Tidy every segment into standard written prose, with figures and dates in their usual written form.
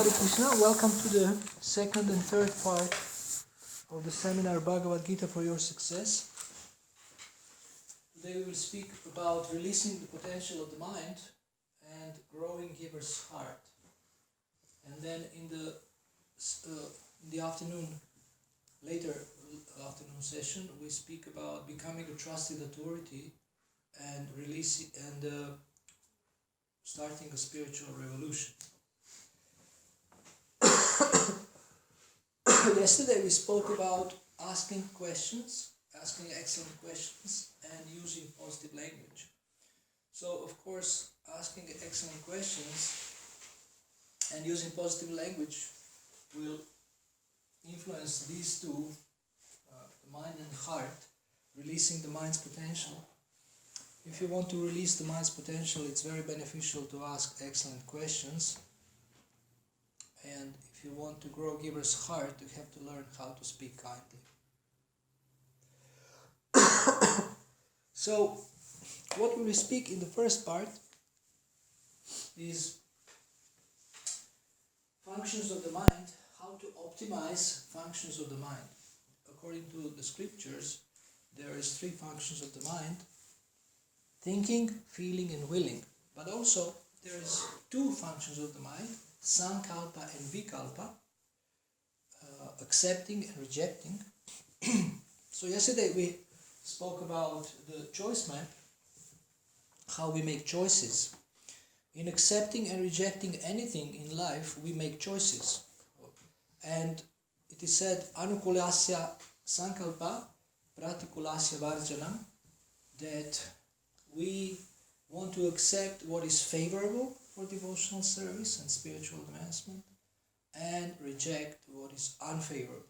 Hare Krishna, welcome to the second and third part of the seminar Bhagavad Gita for Your Success. Today we will speak about releasing the potential of the mind and growing giver's heart. And then in the afternoon, later afternoon session, we speak about becoming a trusted authority and releasing and starting a spiritual revolution. Yesterday we spoke about asking excellent questions and using positive language. So of course, asking excellent questions and using positive language will influence these two, the mind and the heart, releasing the mind's potential. If you want to release the mind's potential, it's very beneficial to ask excellent questions. And if you want to grow giver's heart, you have to learn how to speak kindly. So, what we will speak in the first part is functions of the mind, how to optimize functions of the mind. According to the scriptures, there is 3 functions of the mind: thinking, feeling and willing. But also there is 2 functions of the mind, sankalpa and vikalpa, accepting and rejecting. So yesterday we spoke about the choice map, how we make choices. In accepting and rejecting anything in life, we make choices. And it is said, anukulasya sankalpa pratikulasya varjanam, that we want to accept what is favorable for devotional service and spiritual advancement and reject what is unfavorable.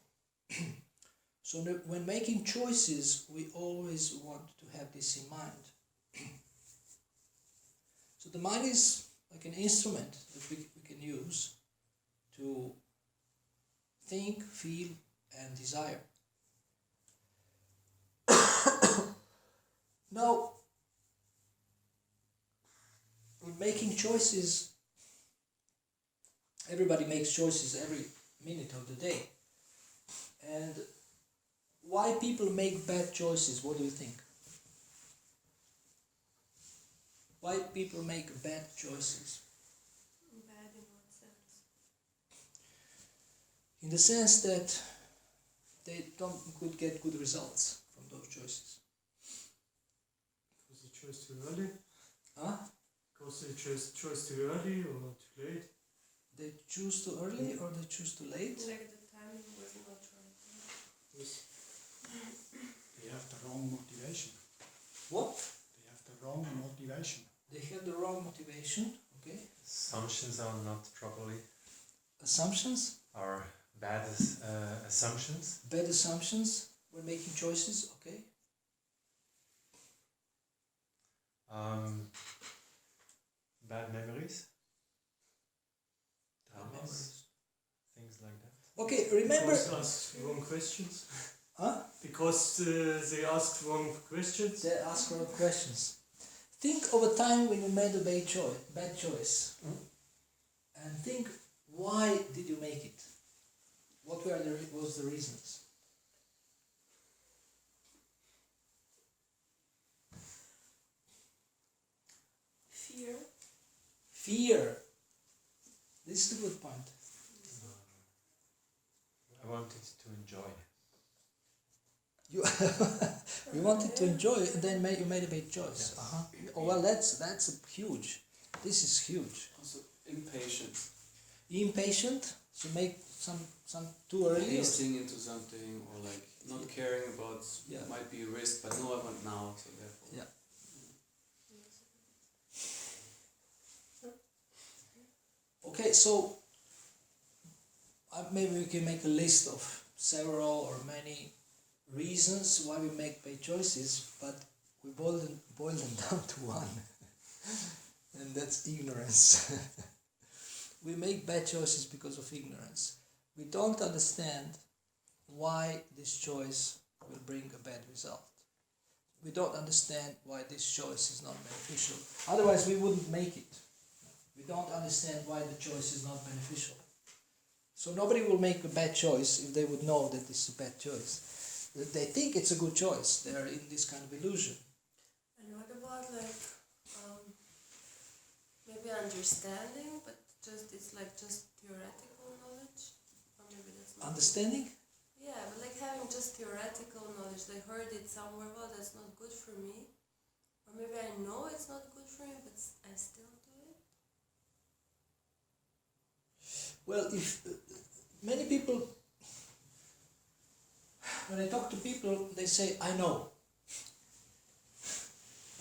So when making choices, we always want to have this in mind. So the mind is like an instrument that we can use to think, feel and desire. Now, when making choices, everybody makes choices every minute of the day. And why people make bad choices, what do you think? Why people make bad choices? Bad in what sense? In the sense that they don't get good results from those choices. Because they chose too early? Huh? Because they chose too early or too late? They choose too early or they choose too late? Like the timing was not right. Yes. They have the wrong motivation. What? They have the wrong motivation. They have the wrong motivation, okay? Assumptions are not properly. Assumptions? Are bad assumptions. Bad assumptions when making choices, okay? Bad memories. Bad Traumas, memories. things like that. Okay, remember... Because they asked wrong questions? Huh? Because they asked wrong questions? They ask wrong questions. Think of a time when you made a bad choice. And think, why did you make it? What was the reasons? Fear. Fear. This is a good point. I wanted to enjoy. You wanted to enjoy it, and then you made a bad choice. Yes. Oh, well, that's huge. This is huge. Also impatient. Impatient, so make some too early. Hasting into something or like not caring about might be a risk, but no, I want now, so therefore. Yeah. Okay, so maybe we can make a list of several or many reasons why we make bad choices, but we boil them down to one, and that's ignorance. We make bad choices because of ignorance. We don't understand why this choice will bring a bad result. We don't understand why this choice is not beneficial. Otherwise we wouldn't make it. We don't understand why the choice is not beneficial. So nobody will make a bad choice if they would know that it's a bad choice. They think it's a good choice. They are in this kind of illusion. And what about like maybe understanding, but it's like just theoretical knowledge, or maybe that's not. Understanding? Yeah, but like having just theoretical knowledge, they heard it somewhere. Well, that's not good for me, or maybe I know it's not good for me, but I still do it. Well, if many people, when I talk to people, they say, I know.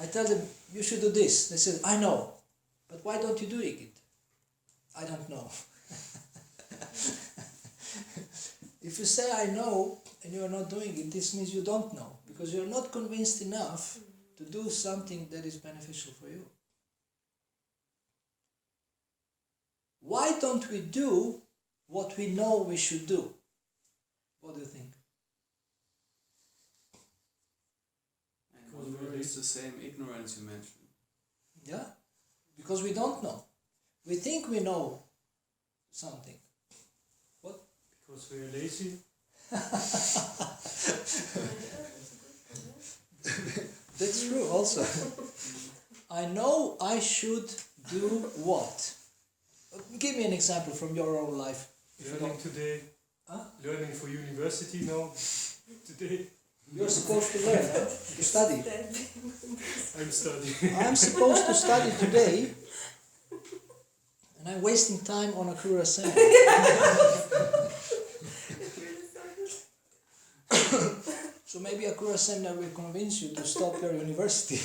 I tell them, you should do this. They say, I know. But why don't you do it? I don't know. If you say, I know, and you are not doing it, this means you don't know. Because you are not convinced enough to do something that is beneficial for you. Why don't we do what we know we should do? What do you think? I wonder if it's the same ignorance you mentioned. Yeah? Because we don't know. We think we know something. What? Because we are lazy. That's true also. I know I should do what? Give me an example from your own life. If you Learning don't. today. Huh? Learning for university now. Today. You're supposed to learn, huh? To study. I'm studying. I'm supposed to study today, and I'm wasting time on a Kura seminar. So maybe a Kura seminar will convince you to stop your university.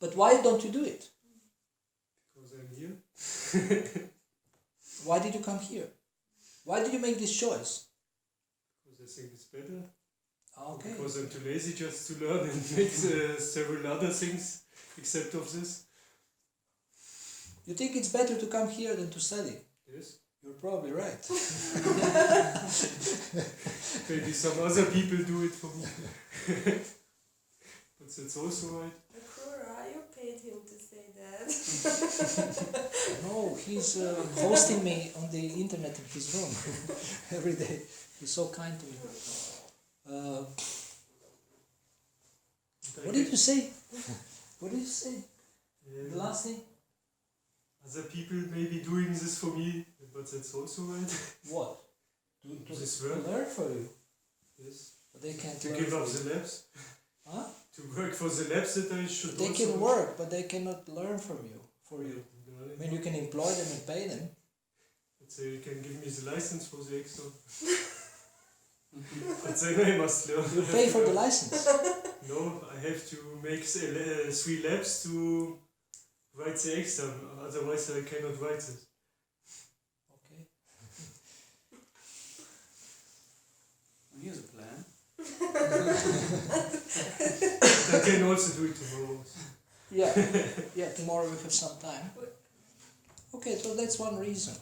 But why don't you do it? Because I'm here. Why did you come here? Why did you make this choice? Because I think it's better. Okay. Because I'm too lazy just to learn and make several other things except of this. You think it's better to come here than to study? Yes. You're probably right. Maybe some other people do it for me. But that's also right. Akura, you paid him to say that. No, he's hosting me on the internet in his room every day. He's so kind to me. What did you say? What did you say? The last thing? Other people may be doing this for me, but that's also right. What? This To work. learn for you. Yes. But they can't To learn give for up you. the labs. Huh? To work for the labs that I should They also can work, but they cannot learn from you. For you. No, I mean, you can employ them and pay them. but they can give me the license for the exam. But then I must learn. You pay for the license. No, I have to make 3 labs to write the exam, otherwise I cannot write it. Okay. Here's a plan. I can also do it tomorrow. Yeah. Yeah, tomorrow we have some time. Okay, so that's one reason.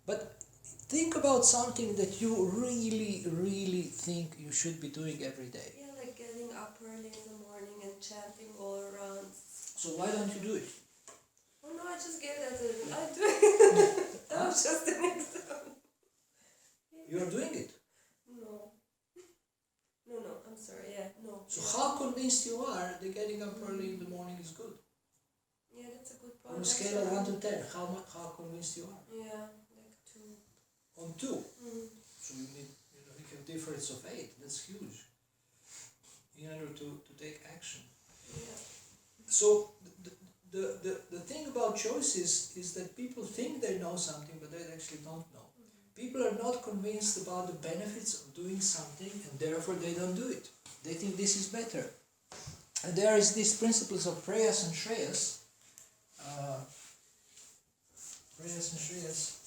But think about something that you really, really think you should be doing every day. Yeah, like getting up early in the morning and chanting all around. So why don't you do it? Oh no, I just gave that I do it. That was just an example. You're doing it. No. No, I'm sorry, yeah, no. So how convinced you are that getting up early in the morning is good? Yeah, that's a good point. On a scale of 1 to 10, how convinced you are? Yeah, like 2. On 2. Mm. So you need, you have a difference of 8. That's huge. In order to take action. Yeah. So the thing about choices is that people think they know something, but they actually don't know. People are not convinced about the benefits of doing something, and therefore they don't do it. They think this is better. And there is these principles of prayas and shreyas. Prayas and shreyas.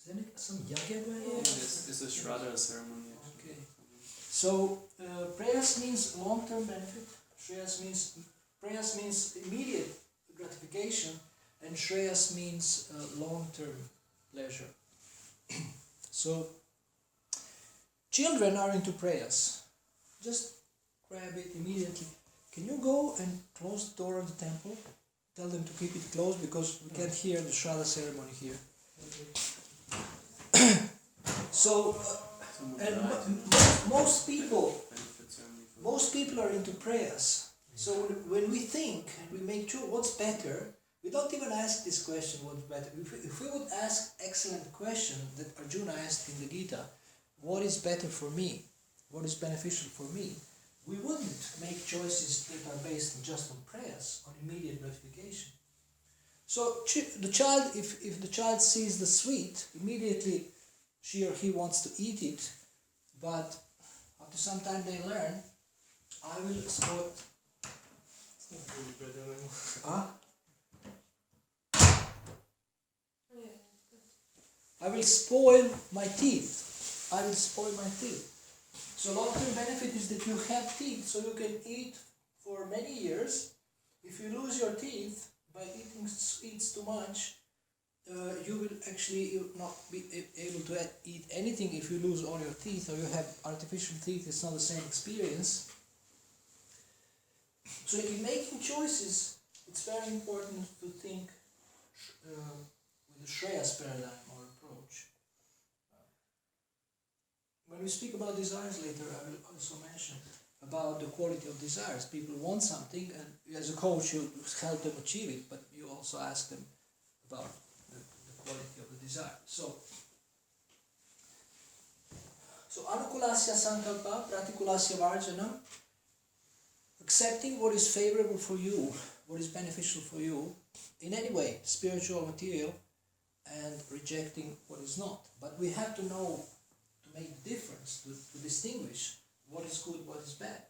Is there some yagya going on? It's a Shraddha ceremony. actually. Okay. So prayas means long-term benefit. Prayas means immediate gratification, and shreyas means long-term pleasure. So Children are into prayers. Just grab it immediately. Can you go and close the door of the temple? Tell them to keep it closed because we can't hear the Shraddha ceremony here. So, and most people are into prayers. So when we think and we make sure what's better, we don't even ask this question, what's better. If we would ask excellent question that Arjuna asked in the Gita, what is better for me? What is beneficial for me? We wouldn't make choices that are based just on prayers, on immediate gratification. So the child, if the child sees the sweet, immediately she or he wants to eat it, but after some time they learn, I will spoil. It's not really bad anymore. Huh? Yeah, good. I will spoil my teeth. I will spoil my teeth. So long-term benefit is that you have teeth, so you can eat for many years. If you lose your teeth by eating sweets too much, you will actually not be able to eat anything if you lose all your teeth, or you have artificial teeth. It's not the same experience. So in making choices, it's very important to think with the Shreyas paradigm or approach. When we speak about desires later, I will also mention about the quality of desires. People want something, and as a coach, you help them achieve it, but you also ask them about the quality of the desire. So anukulasya sankalpa, pratikulasya varjanam, accepting what is favorable for you, what is beneficial for you, in any way, spiritual, material, and rejecting what is not. But we have to know, to make the difference, to distinguish what is good, what is bad.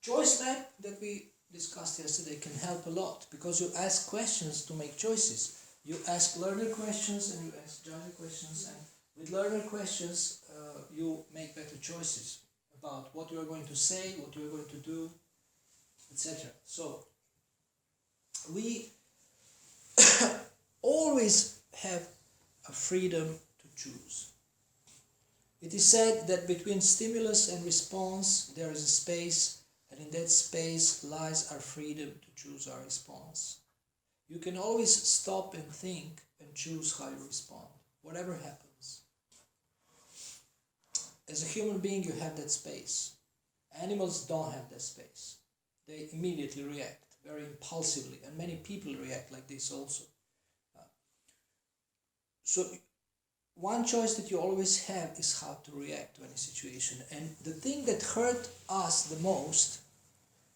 Choice map that we discussed yesterday can help a lot, because you ask questions to make choices. You ask learner questions and you ask judge questions, and with learner questions you make better choices about what you are going to say, what you are going to do, etc. So we always have a freedom to choose. It is said that between stimulus and response there is a space, and in that space lies our freedom to choose our response. You can always stop and think and choose how you respond, whatever happens. As a human being, you have that space. Animals don't have that space. They immediately react, very impulsively, and many people react like this also. So one choice that you always have is how to react to any situation. And the thing that hurt us the most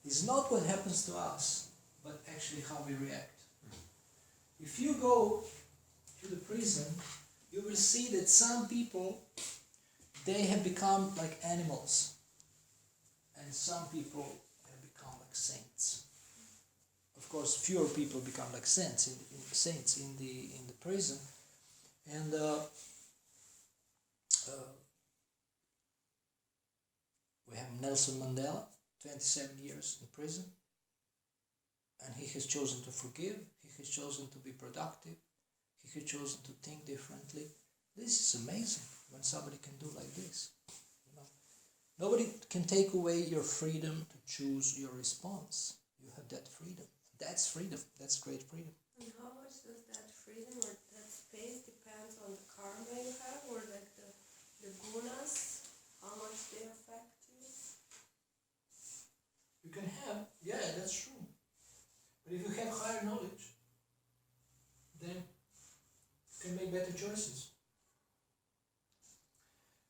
is not what happens to us, but actually how we react. If you go to the prison, you will see that some people, they have become like animals, and some people have become like saints. Of course, fewer people become like saints in the prison, and we have Nelson Mandela, 27 years in prison, and he has chosen to forgive. He has chosen to be productive. He has chosen to think differently. This is amazing when somebody can do like this. You know? Nobody can take away your freedom to choose your response. You have that freedom. That's freedom. That's great freedom. And how much does that freedom or that space depends on the karma you have, or like the gunas, how much they affect you? You can have, yeah, that's true. But if you have higher knowledge, then you can make better choices.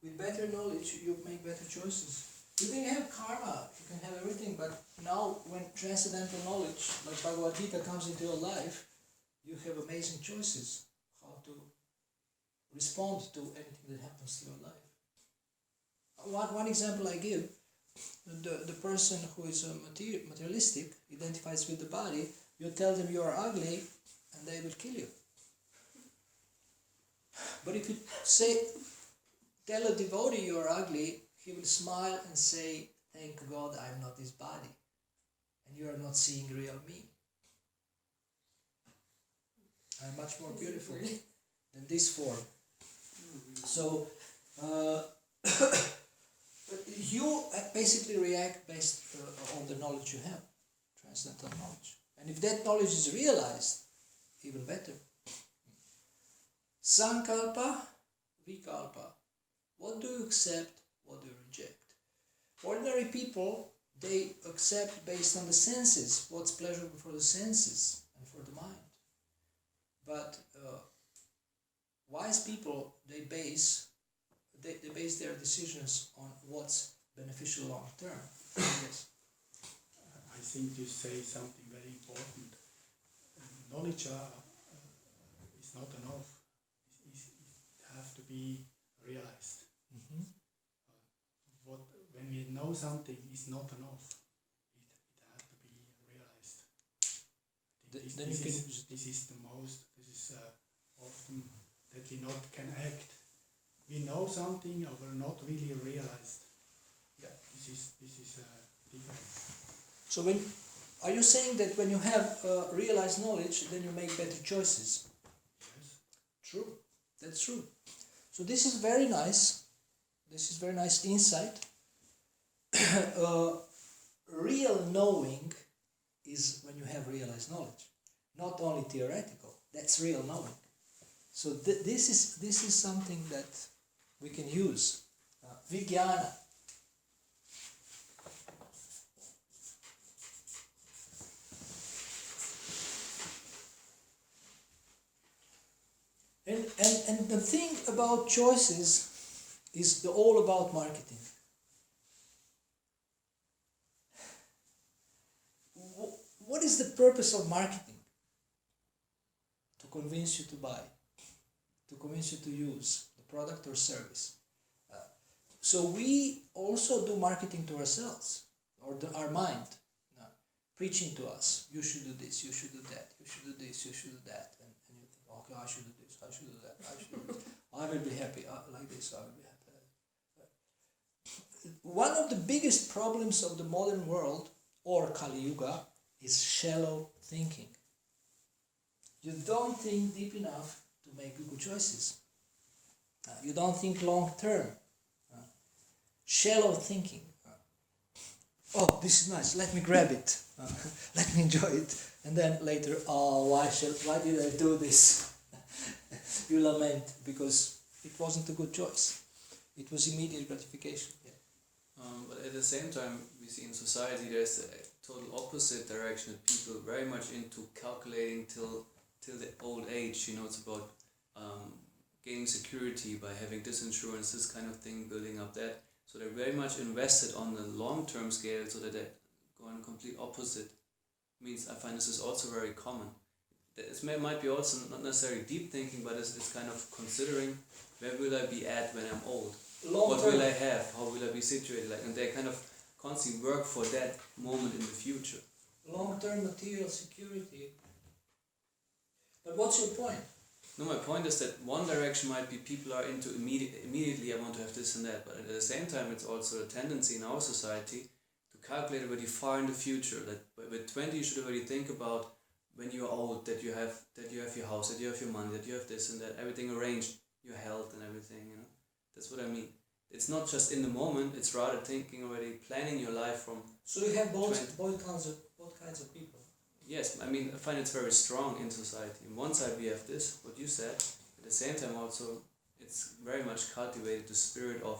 With better knowledge, you make better choices. You can have karma, you can have everything, but now when transcendental knowledge, like Bhagavad Gita, comes into your life, you have amazing choices how to respond to anything that happens to your life. One example I give, the person who is materialistic, identifies with the body, you tell them you are ugly and they will kill you. But if you tell a devotee you are ugly, he will smile and say, thank God I am not this body, and you are not seeing real me. I am much more beautiful than this form. So you basically react based on the knowledge you have, transcendental knowledge. And if that knowledge is realized, even better. Sankalpa, vikalpa. What do you accept? What do you reject? Ordinary people, they accept based on the senses, what's pleasurable for the senses and for the mind. But wise people, they base their decisions on what's beneficial long term. Yes. I think you say something very important. Knowledge is not enough. It has to be realized. Mm-hmm. When we know something is not enough, it has to be realized. This is the most. This is often that we not can act. We know something, or we're not really realized. Yeah. This is different. So are you saying that when you have realized knowledge, then you make better choices? Yes. True. That's true. So this is very nice. This is very nice insight. Real knowing is when you have realized knowledge, not only theoretical. That's real knowing. So this is something that we can use. Vijnana. And the thing about choices is all about marketing. What is the purpose of marketing? To convince you to buy, to convince you to use the product or service. So we also do marketing to ourselves, or our mind, preaching to us, you should do this, you should do that, you should do this, you should do that. And you think, okay, I should do this, I should do that, I should do this. I will be happy, like this, I will be happy. One of the biggest problems of the modern world, or Kali Yuga, is shallow thinking. You don't think deep enough to make good choices. You don't think long term. Shallow thinking. Oh, this is nice. Let me grab it. Let me enjoy it. And then later, oh, why did I do this? You lament because it wasn't a good choice. It was immediate gratification. Yeah. But at the same time, we see in society there's a total opposite direction. People very much into calculating till the old age. You know, it's about gaining security by having this insurance, this kind of thing, building up that. So they're very much invested on the long-term scale, so that they go on complete opposite. Means I find this is also very common. It might be also not necessarily deep thinking, but it's kind of considering where will I be at when I'm old. What will I have? How will I be situated? And they kind of constantly work for that moment in the future. Long-term material security. But what's your point? No, my point is that one direction might be people are into immediately I want to have this and that, but at the same time it's also a tendency in our society to calculate already far in the future. That with 20 you should already think about when you're old, that you have your house, that you have your money, that you have this and that, everything arranged, your health and everything, you know. That's what I mean. It's not just in the moment, it's rather thinking already, planning your life from... So you have both kinds of people. Yes, I mean, I find it's very strong in society. On one side we have this, what you said, at the same time also it's very much cultivated the spirit of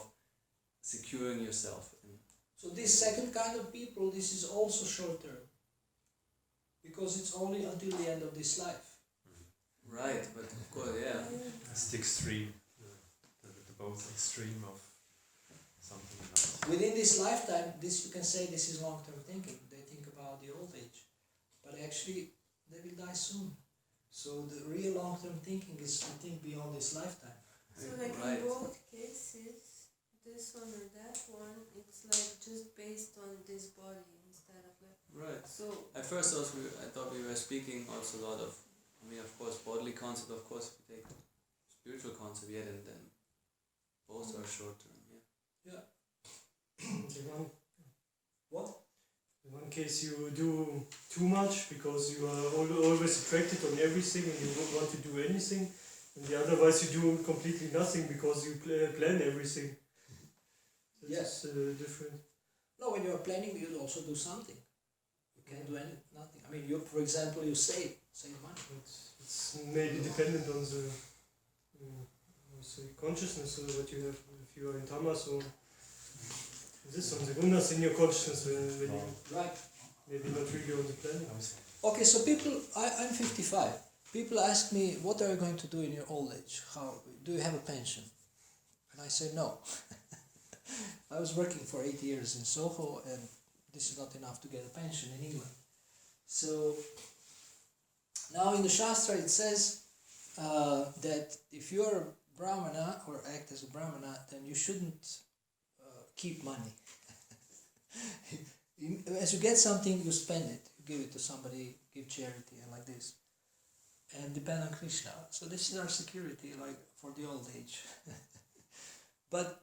securing yourself. So this second kind of people, this is also short term. Because it's only until the end of this life. Right, but of course, yeah. It's the extreme, the both extreme of something else. Within this lifetime, this you can say this is long-term thinking. They think about the old age. But actually, they will die soon. So the real long-term thinking is to think beyond this lifetime. So like in both cases, this one or that one, it's like just based on this body instead of like... Right. So At first also, I thought we were speaking also a lot of, I mean, of course, bodily concept, of course, we take spiritual concept, yeah, and then both are short term, yeah. Yeah. What? In one case you do too much because you are always attracted on everything and you don't want to do anything. And the otherwise you do completely nothing because you plan everything. That's different. No, when you are planning, you also do something. You can't do nothing. I mean, you, for example, you save money. It's maybe dependent on the consciousness that you have. If you are in tamas, or this on the gunas in your consciousness when you Right. maybe not really on the planning. Okay, so people, I'm 55. People ask me, what are you going to do in your old age? How do you have a pension? And I say no. I was working for 8 years in Soho, and this is not enough to get a pension in England. So now in the Shastra it says that if you're a Brahmana or act as a Brahmana, then you shouldn't keep money. As you get something, you spend it. You give it to somebody, give charity, and like this. And depend on Krishna. So this is our security, like for the old age. But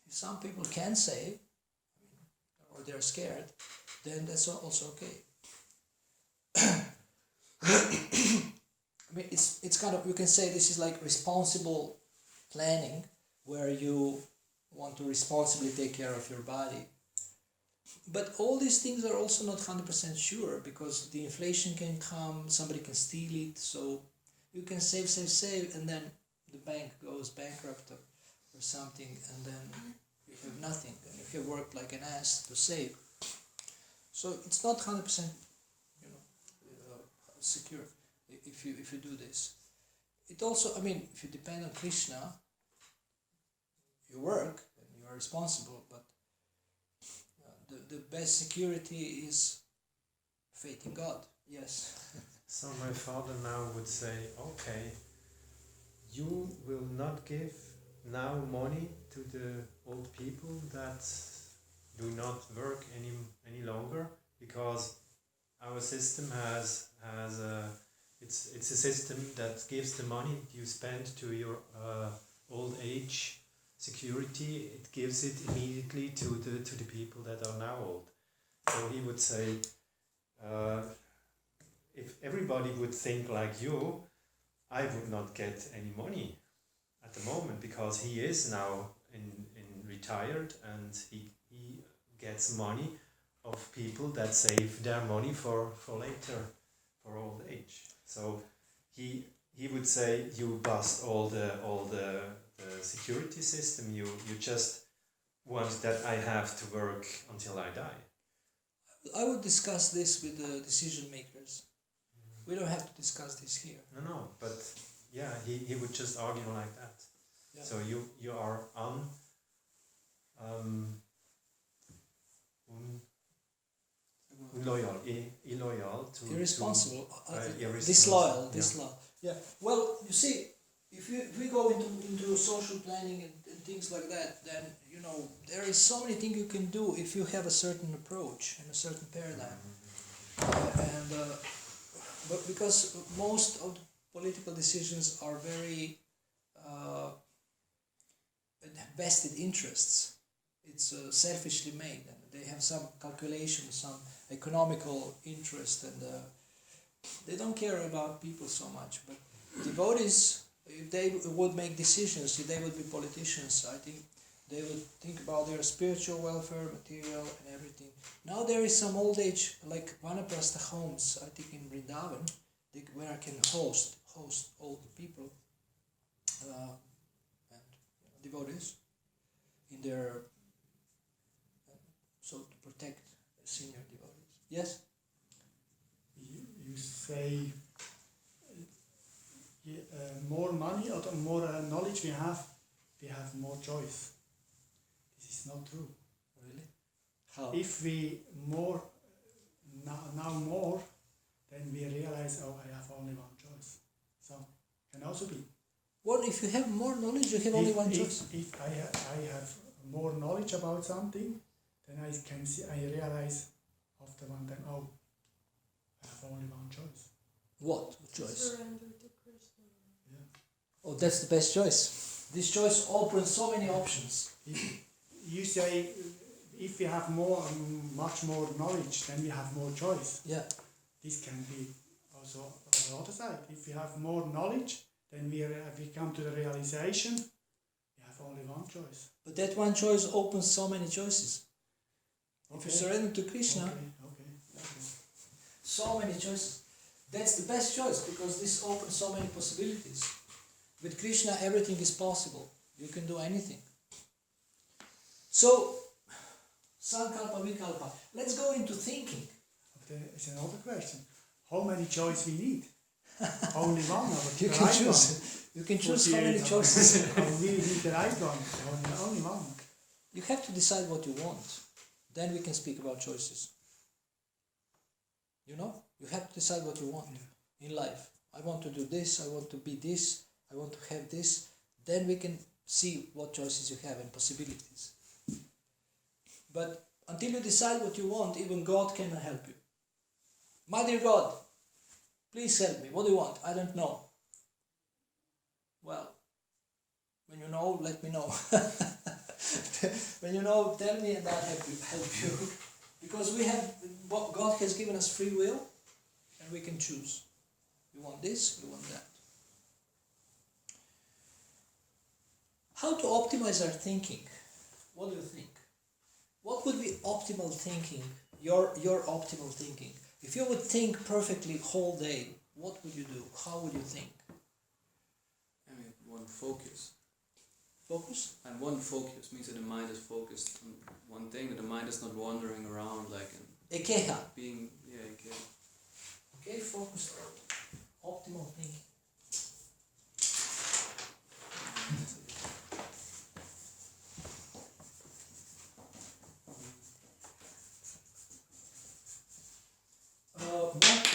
if some people can save, or they're scared, then that's also okay. I mean, it's kind of, you can say this is like responsible planning, where you want to responsibly take care of your body. But all these things are also not 100% sure, because the inflation can come, somebody can steal it, so you can save, and then the bank goes bankrupt or something, and then you have nothing, and you have worked like an ass to save. So it's not 100%, secure if you do this. It also, I mean, if you depend on Krishna, you work and you are responsible, but the best security is faith in God. Yes. So my father now would say, okay, you will not give now money to the old people that do not work any longer, because our system has it's a system that gives the money you spend to your old age security, it gives it immediately to the people that are now old. So he would say, if everybody would think like you, I would not get any money at the moment, because he is now in retired, and he gets money of people that save their money for later, for old age. So he would say, you bust all the security system. You just want that I have to work until I die. I would discuss this with the decision makers. We don't have to discuss this here. No, but yeah, he would just argue like that. Yeah. So you are illoyal to irresponsible, irresponsible. disloyal. Yeah. Well, you see, if we go into social planning and things like that, then there is so many things you can do if you have a certain approach and a certain paradigm. But because most of the political decisions are very vested interests, it's selfishly made, and they have some calculation, some economical interest, and they don't care about people so much. But devotees, if they would make decisions, if they would be politicians, I think they would think about their spiritual welfare, material, and everything. Now there is some old age, like Vanaprastha homes, I think in Vrindavan, where I can host old people and devotees in their, so to protect senior devotees. Yes? You say more money or more knowledge we have more choice. This is not true. Really? How? If we more now more, then we realize, I have only one choice. So can also be. Well, if you have more knowledge, you have only one choice. If I have more knowledge about something, then I can see. I realize after one time, I have only one choice. What choice? Surrender to Krishna. Yeah. Oh, that's the best choice. This choice opens so many options. You say, if we have much more knowledge, then we have more choice. Yeah. This can be also on the other side. If we have more knowledge, then we come to the realization we have only one choice. But that one choice opens so many choices. If you surrender to Krishna, Okay. so many choices. That's the best choice because this opens so many possibilities. With Krishna, everything is possible. You can do anything. So, Sankalpa, Vikalpa. Let's go into thinking. It's another question. How many choices we need? Only one. Or You the can right choose. You can choose how many 48 choices. one. We need the right one. Only one. You have to decide what you want. Then we can speak about choices. You know? You have to decide what you want in life. I want to do this, I want to be this, I want to have this. Then we can see what choices you have and possibilities. But until you decide what you want, even God cannot help you. My dear God, please help me. What do you want? I don't know. Well, when you know, let me know. When you know, tell me and I'll help you. Because God has given us free will and we can choose. We want this, we want that. How to optimize our thinking? What do you think? What would be optimal thinking? Your optimal thinking. If you would think perfectly whole day, what would you do? How would you think? I mean, one focus. Focus? And one focus means that the mind is focused on one thing, that the mind is not wandering around like Ekeha. being, okay. Okay, focus. Optimal thinking.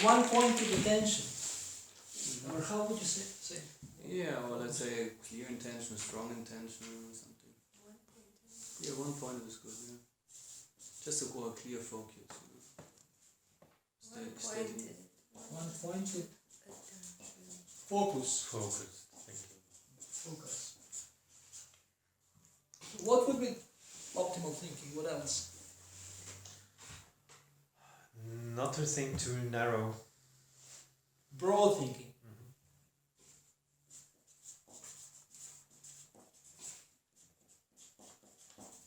One pointed attention. Or how would you say? Yeah, well, let's say a clear intention, a strong intention, or something. Yeah, one pointed is good, yeah. Just to go a clear focus, you know. Steady. One pointed Attention. focus. Focused thinking. Focus. What would be optimal thinking? What else? Not to think too narrow. Broad thinking.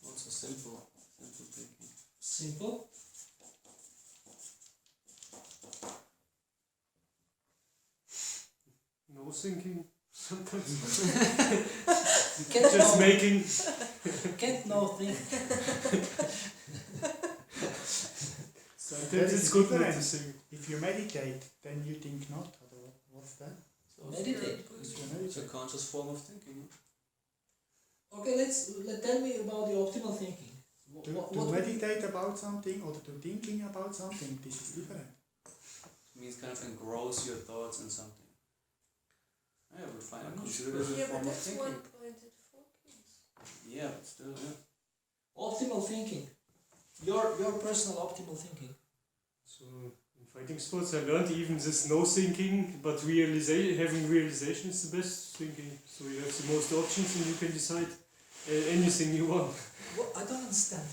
Also simple thinking. Simple. No thinking. Sometimes You can't just know, making. can't know think. Sometimes it's good not to different. think. If you meditate, then you think not. Or what's that? So Meditate. It's a conscious form of thinking. No? Okay, tell me about the optimal thinking. To What would be- meditate about something or to thinking about something, this is different. It means kind of engross your thoughts in something. I would find I'm I not consider sure. it as a Yeah, but form of that's thinking. one pointed focus. Yeah, but still, yeah. Optimal thinking. Your personal optimal thinking. So in fighting sports, I learned even this no thinking, but having realization is the best thinking. So you have the most options and you can decide anything you want. What? I don't understand.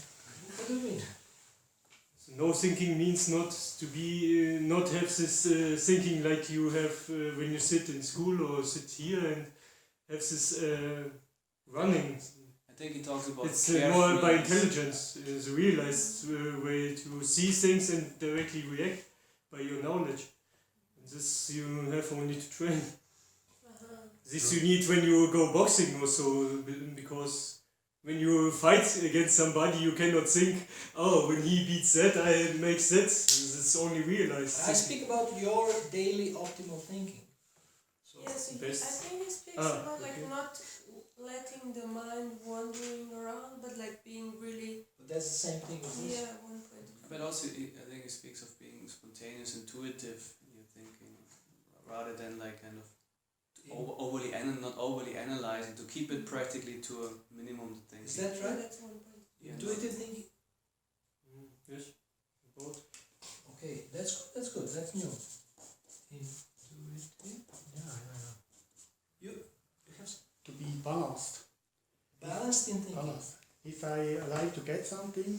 What do you mean? So no thinking means not to be, not have this thinking like you have when you sit in school or sit here and have this running. I think he talks about It's more by carefreeness. intelligence, the realized way to see things and directly react by your knowledge. And this you have only to train. This you need when you go boxing also, because when you fight against somebody you cannot think, oh, when he beats that I make that. It's only realized. I speak about your daily optimal thinking. So Yes, I best- think he speaks Ah, about like okay. not letting the mind wandering around, but like being really but that's the same thing as this. one pointed. But also, I think he speaks of being spontaneous, intuitive in your thinking, rather than like kind of not overly analyzing, to keep it practically to a minimum. The thing. Is that Yeah, right? that's one point. Yeah, Intuitive thinking. Yes, both. Okay, that's good. That's new. Intuitive. You have To be balanced. balanced in thinking. Balanced. If I like to get something,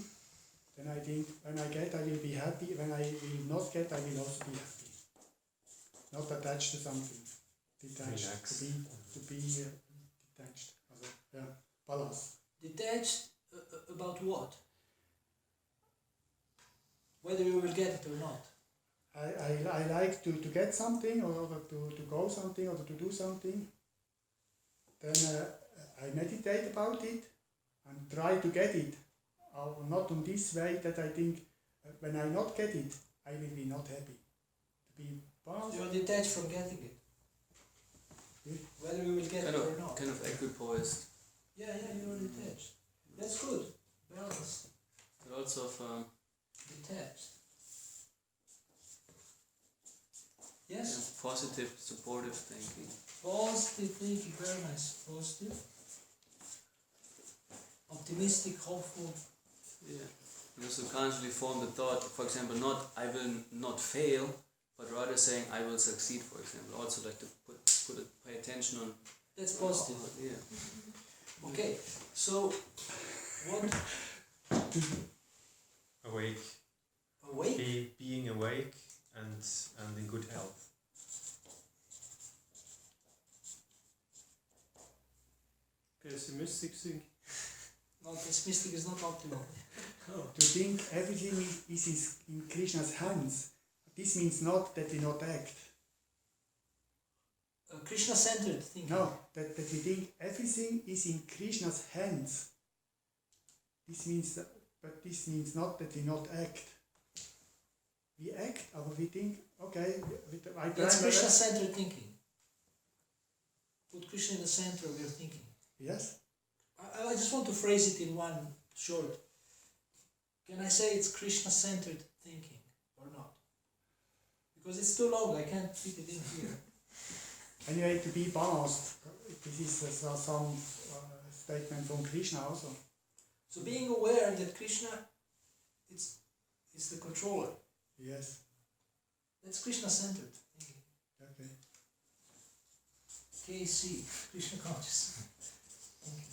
then I think when I get I will be happy. When I will not get, I will also be happy. Not attached to something. detached, Relaxed. to be detached. Also, yeah, balance. Detached about what? Whether you will get it or not. I like to get something or to go something or to do something. Then I meditate about it and try to get it. Not in this way that I think when I not get it, I will be not happy. To be balanced. You're detached from getting it. Yeah. Whether you will get Kind it of, or not. kind of equipoised. Yeah, you're detached. That's good. Balance. But also Detached. yeah, Yes? positive, supportive thinking. Positive thinking, very nice. Positive. Optimistic, hopeful. Yeah. You subconsciously form the thought, for example, not I will not fail, but rather saying I will succeed, for example. Also like to pay attention on. That's positive. Yeah. Okay, so what? Awake. Awake? Being awake and in good health. Pessimistic thing. No, pessimistic is not optimal. To think everything is in Krishna's hands. This means not that we not act. Krishna-centered thinking. No, that we think everything is in Krishna's hands. This means but this means not that we not act. We act, but we think, okay, I That's try. Krishna-centered thinking. Put Krishna in the center of your thinking. Yes. I just want to phrase it in one short. Can I say it's Krishna-centered thinking or not? Because it's too long, I can't fit it in here. Anyway, to be balanced, this is some statement from Krishna also. So being aware that Krishna is the controller. Yes. That's Krishna-centered thinking. Okay. KC, Krishna conscious thinking.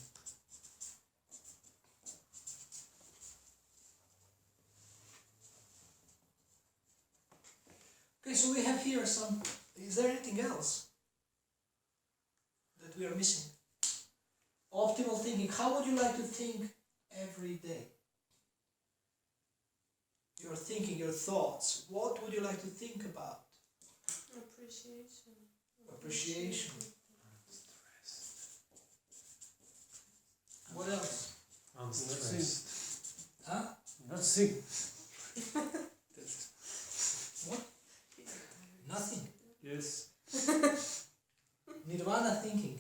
Okay, so we have here some. Is there anything else that we are missing? Optimal thinking. How would you like to think every day? Your thinking, your thoughts. What would you like to think about? Appreciation. Appreciation. What else? Unstressed. Huh? Nothing. What? Nothing. Yes. Nirvana thinking.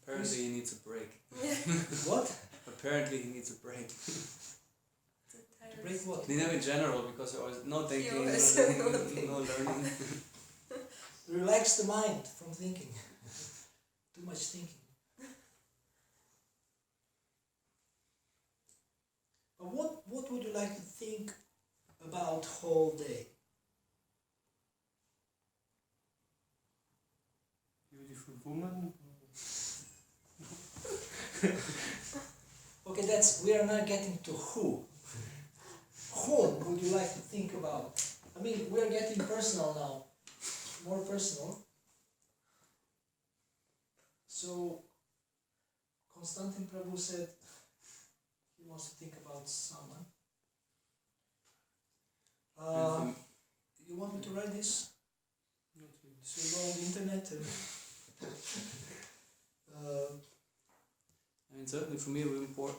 Apparently he needs a break. What? Apparently he needs a break. To break what? You know, in general, because there was no thinking, always no, have learning, no learning. Relax the mind from thinking. Too much thinking. But what would you like to think about whole day? Beautiful woman. Okay, we are now getting to who. Whom would you like to think about? I mean, we are getting personal now. More personal. So, Konstantin Prabhu said he wants to think about someone. You want me to write this? So we go on the internet and I mean, certainly for me,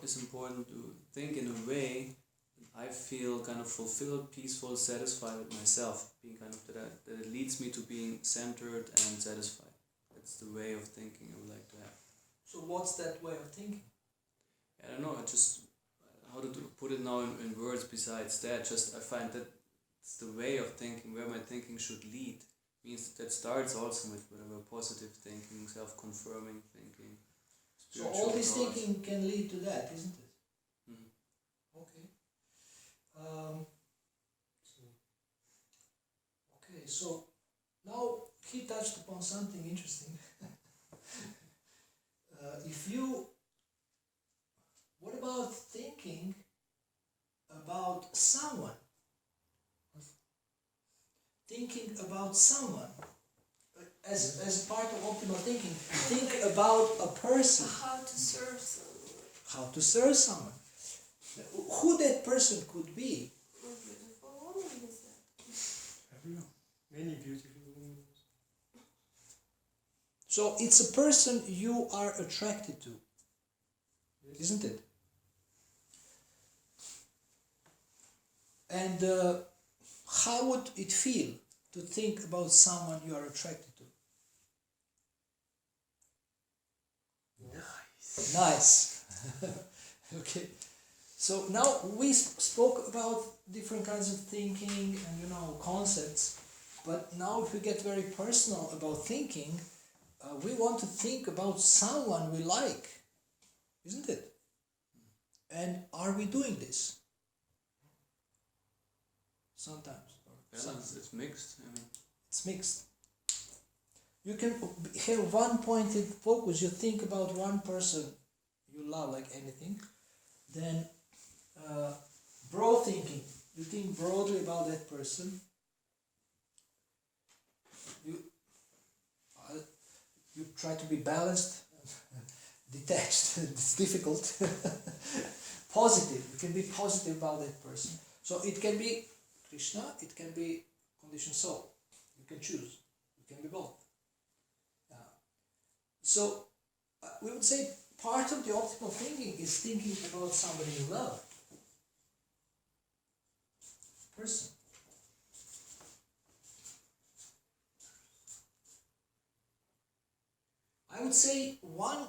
it's important to think in a way that I feel kind of fulfilled, peaceful, satisfied with myself, being kind of that it leads me to being centered and satisfied. That's the way of thinking I would like to have. so what's that way of thinking? I don't know, I just, how to put it now in words besides that, just I find that it's the way of thinking, where my thinking should lead. Means that starts also with whatever positive thinking, self-confirming thinking. So all this thoughts. thinking can lead to that, isn't it? Mhm. Okay. Okay, so now he touched upon something interesting. What about thinking about someone? Thinking about someone. as part of optimal thinking, think about a person, How to serve someone. how to serve someone, who that person could be. A beautiful woman is that. Everyone. Many beautiful women. So it's a person you are attracted to, isn't it? And how would it feel to think about someone you are attracted to? Nice. Okay. So now we spoke about different kinds of thinking and concepts, but now if we get very personal about thinking, we want to think about someone we like, isn't it? And are we doing this? Sometimes. It's mixed. I mean, It's mixed. You can have one pointed focus. You think about one person you love like anything. Then broad thinking. You think broadly about that person. You try to be balanced, detached. It's difficult. Positive. You can be positive about that person. So it can be Krishna, it can be conditioned soul. You can choose. You can be both. So we would say part of the optimal thinking is thinking about somebody you love. Person. I would say one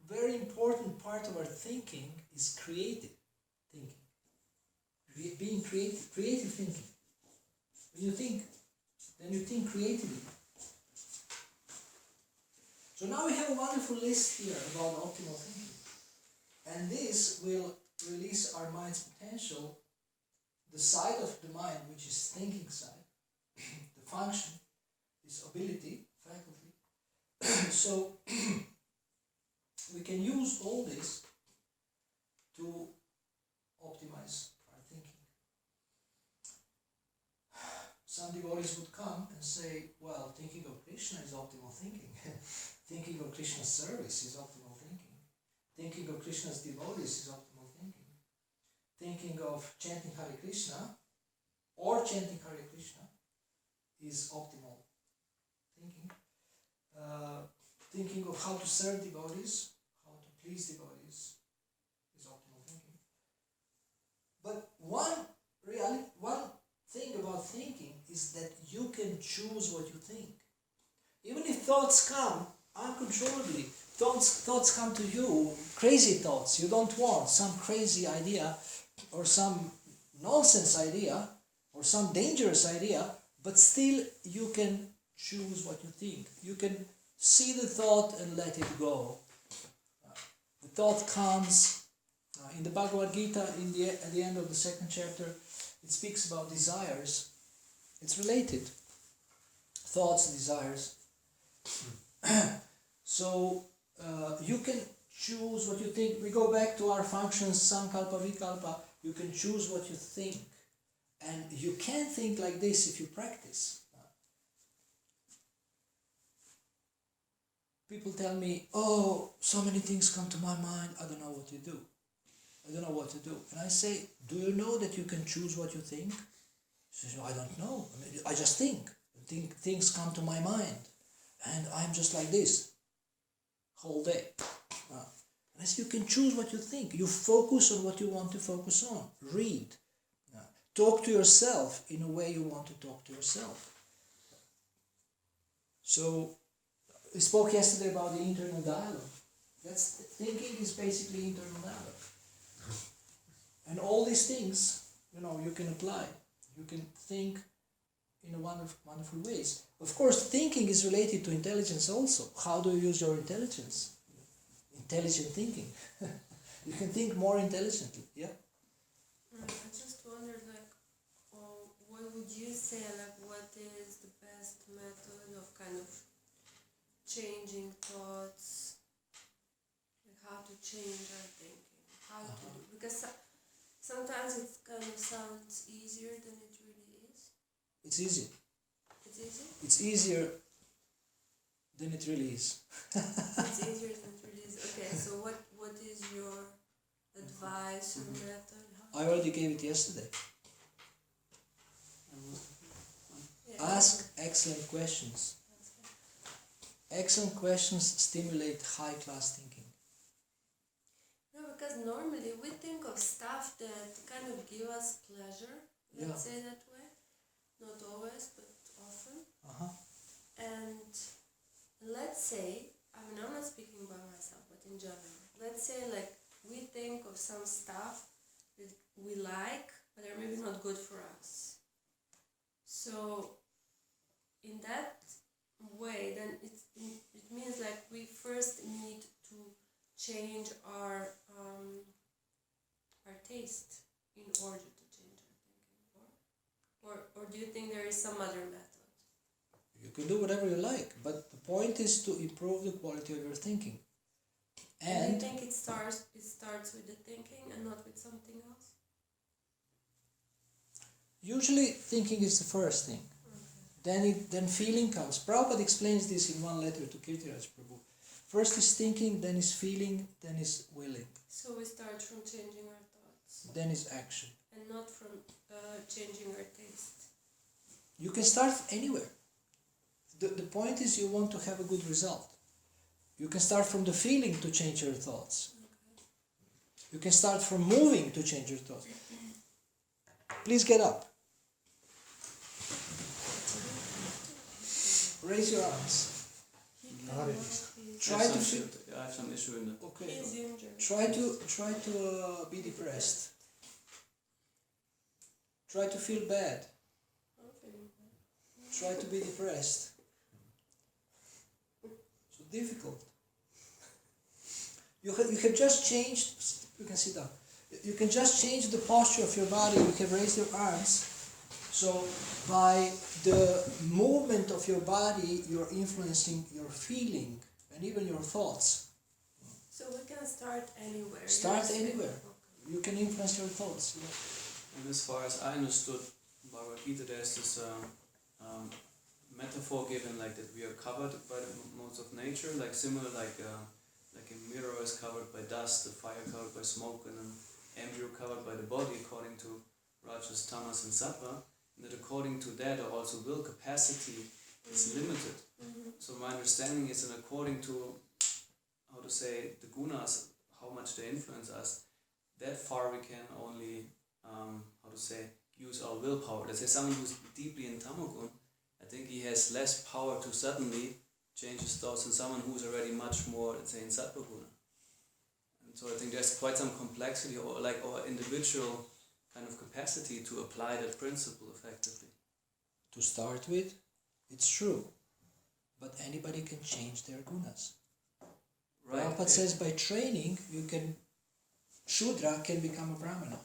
very important part of our thinking is creative thinking. Being creative thinking. When you think, then you think creatively. So now we have a wonderful list here about optimal thinking. And this will release our mind's potential, the side of the mind which is thinking side, the function, is ability, faculty. So we can use all this to optimize our thinking. Some devotees would come and say, well, thinking of Krishna is optimal thinking. Thinking of Krishna's service is optimal thinking. Thinking of Krishna's devotees is optimal thinking. Thinking of chanting Hare Krishna or chanting Hare Krishna is optimal thinking. Thinking of how to serve devotees, how to please devotees is optimal thinking. But one thing about thinking is that you can choose what you think. Even if thoughts come uncontrollably, thoughts come to you, crazy thoughts you don't want, some crazy idea or some nonsense idea or some dangerous idea, but still you can choose what you think. You can see the thought and let it go. The thought comes in the Bhagavad Gita at the end of the second chapter. It speaks about desires. It's related. Thoughts, desires. So you can choose what you think. We go back to our functions, sankalpa, vikalpa. You can choose what you think. And you can think like this if you practice. People tell me, oh, so many things come to my mind, I don't know what to do. I don't know what to do. And I say, do you know that you can choose what you think? She says, no, I don't know. I just think. Things come to my mind. And I'm just like this whole day. And I say, you can choose what you think. You focus on what you want to focus on. Read. Talk to yourself in a way you want to talk to yourself. So, we spoke yesterday about the internal dialogue. Thinking is basically internal dialogue. And all these things, you can apply. You can think in wonderful ways. Of course, thinking is related to intelligence also. How do you use your intelligence? Intelligent thinking. You can think more intelligently, yeah? I just wondered, what would you say, what is the best method of kind of changing thoughts, how to change our thinking, how to do, because sometimes it kind of sounds easier than it really is. It's easy. It's easy? It's easier than it really is. It's easier than it really is. Okay, so what is your advice or method? I already gave it yesterday. Yeah, Ask excellent questions. that's it. Excellent questions stimulate high-class thinking. No, because normally we think of stuff that kind of give us pleasure, let's say that way. Not always, but often. Uh-huh. And let's say, I mean, I'm not speaking by myself, but in general, let's say like we think of some stuff that we like, but are maybe not good for us. So, in that way, then it means like we first need to change our taste in order to change our thinking, or do you think there is some other method? You can do whatever you like, but the point is to improve the quality of your thinking. And do you And think it starts with the thinking and not with something else? usually thinking is the first thing. Then feeling comes. Prabhupada explains this in one letter to Kirtiraj Prabhu. First is thinking, then is feeling, then is willing, So we start from changing our thoughts then is action. and not from changing our taste. You can start anywhere. The point is you want to have a good result. You can start from the feeling to change your thoughts. You can start from moving to change your thoughts. Please get up. Raise your arms. Try to feel. I have some issue in the. Okay. He's injured. Try to be depressed. Try to feel bad. I'm feeling bad. Try to be depressed. So difficult. You have just changed. You can sit down. You can just change the posture of your body. You can raise your arms. So by the movement of your body, you're influencing your feeling and even your thoughts. So we can start anywhere. Start You're saying. anywhere. You can influence your thoughts. And as far as I understood Bhagavad Gita, there's this metaphor given like that we are covered by the modes of nature, like similar like a mirror is covered by dust, a fire covered by smoke, and an embryo covered by the body, according to Rajas, Tamas, and Sattva. And that according to that, also will capacity is limited. So my understanding is that according to how to say the gunas, how much they influence us, that far we can only how to say use our willpower. Let's say someone who's deeply in Tamagun, I think he has less power to suddenly change his thoughts than someone who's already much more, let's say, in Sattva Guna. And so I think there's quite some complexity or individual kind of capacity to apply that principle effectively. To start with, it's true. But anybody can change their gunas. Right. Prabhupada says by training, Shudra can become a Brahmana.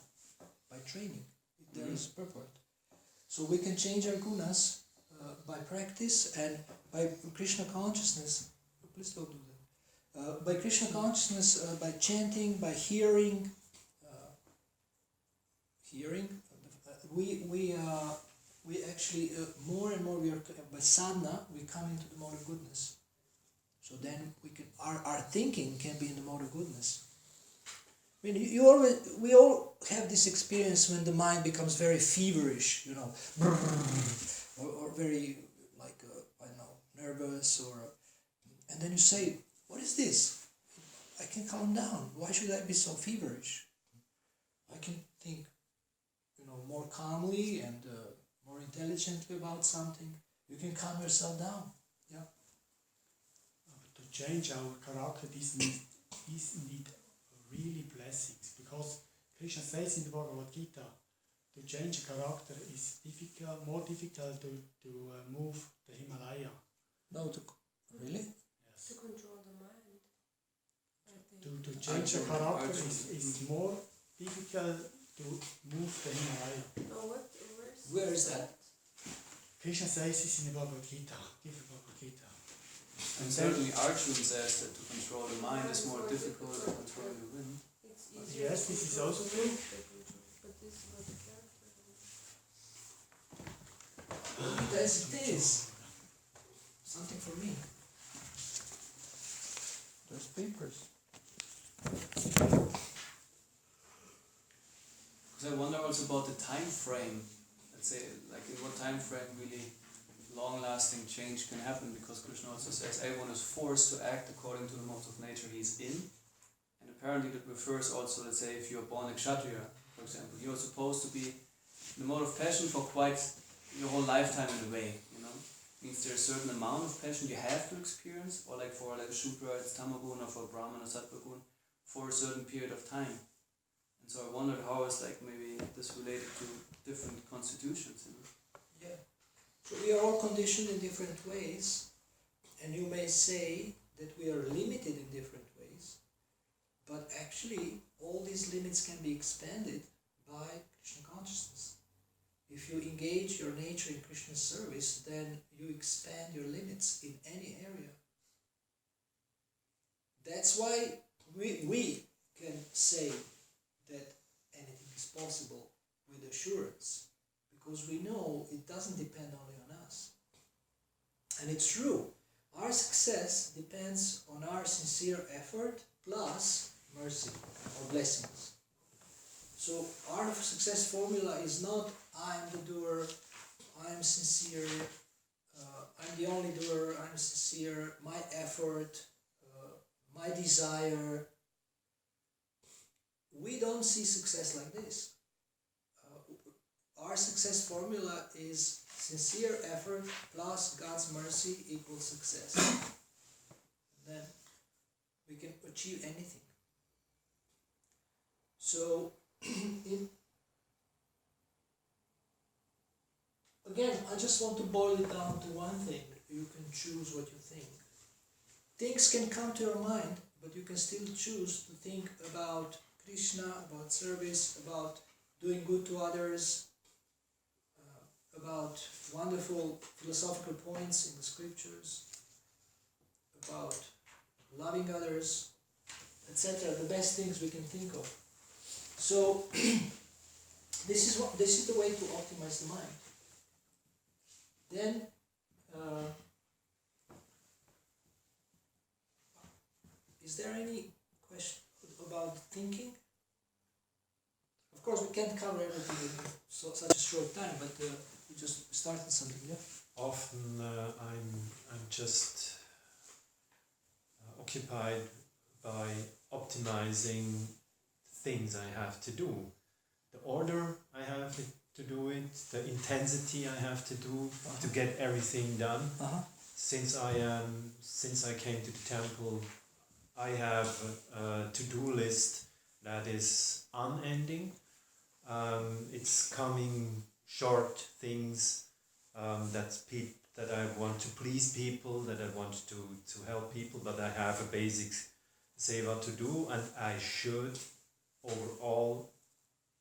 By training. There is purport. So we can change our gunas by practice and by Krishna consciousness. Please don't do that. By Krishna consciousness, by chanting, by hearing. We actually more and more by sadhana we come into the mode of goodness. So then our thinking can be in the mode of goodness. I mean, we all have this experience when the mind becomes very feverish, or very nervous, and then you say, "What is this? I can calm down. Why should I be so feverish? I can think, more calmly and more intelligently about something. You can calm yourself down." Yeah. To change our character, this need really blessings, because Krishna says in the Bhagavad Gita, to change a character is more difficult to move the Himalaya. No, really? Yes. To control the mind. I think. To change a character Arjuna. is more difficult to move the Himalaya. Oh, Where is that? Krishna says this in the Bhagavad Gita. Give the Bhagavad Gita. And certainly Arjuna says that to control the mind is more difficult than controlling the wind. It's easier Yes, to this is control also the true. mind, but this is what the character is. That's this. Something for me. There's papers. Because I wonder also about the time frame. Let's say, like in what time frame really long-lasting change can happen, because Krishna also says everyone is forced to act according to the modes of nature he's in. And apparently that refers also, let's say, if you're born a Kshatriya, for example, you're supposed to be in the mode of passion for quite your whole lifetime in a way, you know. Means there's a certain amount of passion you have to experience, or like for like a Shudra it's Tamagun, or for a Brahman or Sattvagun, for a certain period of time. And so I wondered how is like maybe this related to different constitutions, you know. Yeah. So we are all conditioned in different ways, and you may say that we are limited in different ways, but actually all these limits can be expanded by Krishna consciousness. If you engage your nature in Krishna's service, then you expand your limits in any area. That's why we can say that anything is possible with assurance, because we know it doesn't depend only on us. And it's true, our success depends on our sincere effort plus mercy or blessings. So our success formula is not I'm the doer, I'm sincere, I'm the only doer, I'm sincere, my effort, my desire. We don't see success like this. Our success formula is sincere effort plus God's mercy equals success. And then we can achieve anything. So, again, I just want to boil it down to one thing. You can choose what you think. Things can come to your mind, but you can still choose to think about Krishna, about service, about doing good to others, about wonderful philosophical points in the scriptures, about loving others, etc. The best things we can think of. So this is the way to optimize the mind. Then is there any question about thinking? Of course, we can't cover everything in such a short time, but we just started something. Yeah. Often I'm just occupied by optimizing things I have to do, the order I have to do it, the intensity I have to do to get everything done. Since I came to the temple, I have a to-do list that is unending. It's coming short things that I want to please people, that I want to help people, but I have a basic seva to do, and I should overall,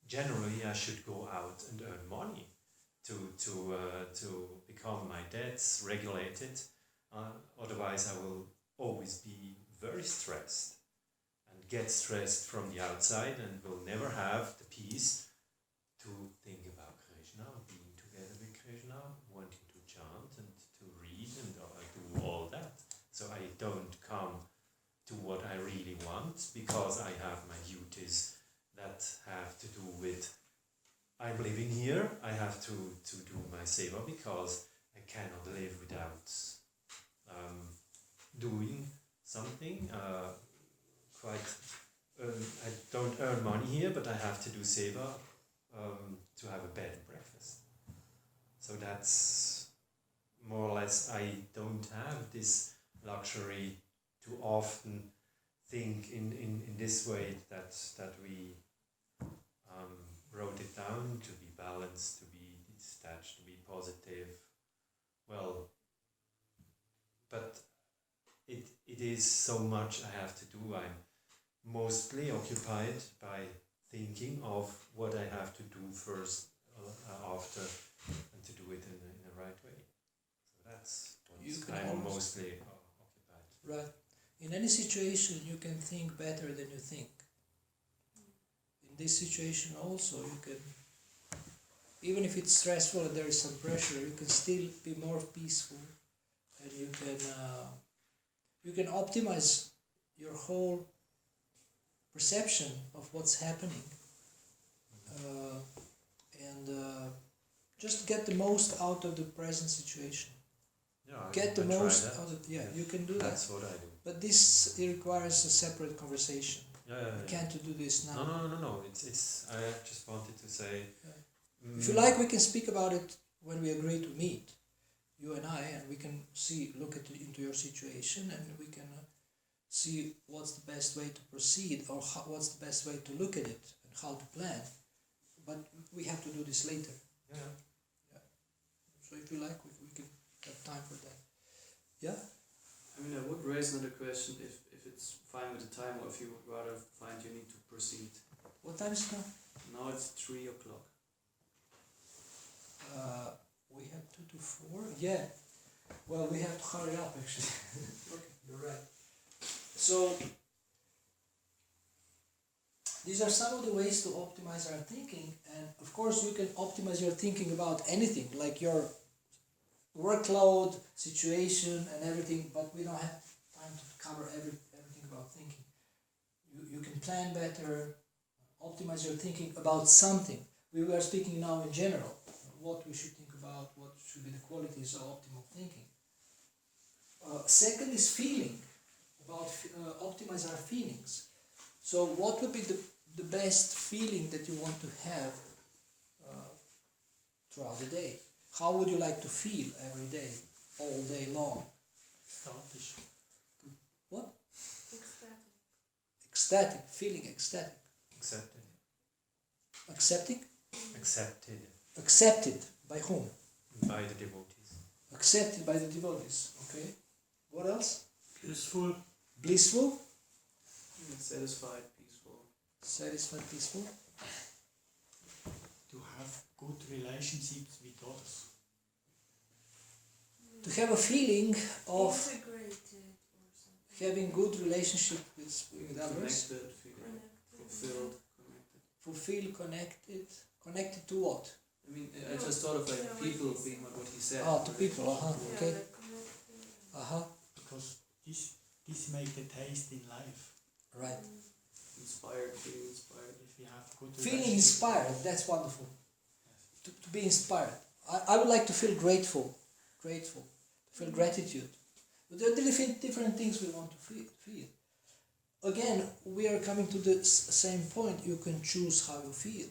generally, I should go out and earn money to become my debts regulated. Otherwise, I will always be very stressed and get stressed from the outside, and will never have the peace to think about Krishna, being together with Krishna, wanting to chant and to read and do all that. So I don't come to what I really want, because I have my duties that have to do with I'm living here, I have to do my seva, because I cannot live without doing something. I don't earn money here, but I have to do seva to have a bed and breakfast. So that's more or less, I don't have this luxury to often think in this way that we wrote it down, to be balanced, to be detached, to be positive. Well, but it is so much I have to do. I'm mostly occupied by thinking of what I have to do first, after, and to do it in the right way. So that's what I'm mostly occupied. Right. In any situation, you can think better than you think. In this situation also, you can, even if it's stressful and there is some pressure, you can still be more peaceful, and you can optimize your whole perception of what's happening, and just get the most out of the present situation. Yeah, Get the I try most that. out of you can do That's that. what I do. But this it requires a separate conversation. Yeah, We can't do this now. No. It's. I just wanted to say. If you like, we can speak about it when we agree to meet, you and I, and we can look into your situation, and we can see what's the best way to proceed, or what's the best way to look at it, and how to plan. But we have to do this later. Yeah. So if you like, we can have time for that. Yeah? I mean, I would raise another question if it's fine with the time, or if you would rather find you need to proceed. What time is it now? Now it's 3 o'clock. We have 2 to 4. Yeah. Well, we have to hurry up, actually. Okay, you're right. So, these are some of the ways to optimize our thinking, and of course, you can optimize your thinking about anything, like your workload, situation, and everything. But we don't have time to cover everything about thinking. You can plan better, optimize your thinking about something. We were speaking now in general, what we should think about, what should be the qualities of optimal thinking. Second is feeling, about optimize our feelings. So what would be the best feeling that you want to have throughout the day? How would you like to feel every day, all day long? Statisch. What? Ecstatic. Ecstatic, feeling ecstatic. Accepted. Accepting? Accepted Accepted by whom? by the devotees. Accepted by the devotees. Okay. What else? Blissful. Blissful? Satisfied, peaceful. Satisfied, peaceful? To have good relationships with others. To have a feeling of Integrated or something. having good relationship with others. Connected, feeling Connected. fulfilled, connected. Fulfill, connected. Connected to what? I mean, I just thought of like Yeah, people what he being what he said. Ah, to people, Yeah, okay. like connected. Because this makes the taste in life. Right. Inspired, feeling inspired. If we have good Feeling relationship inspired, with that's wonderful. others. To be inspired. I would like to feel grateful. Grateful. To feel gratitude. But there are different things we want to feel. Again, we are coming to the same point. You can choose how you feel.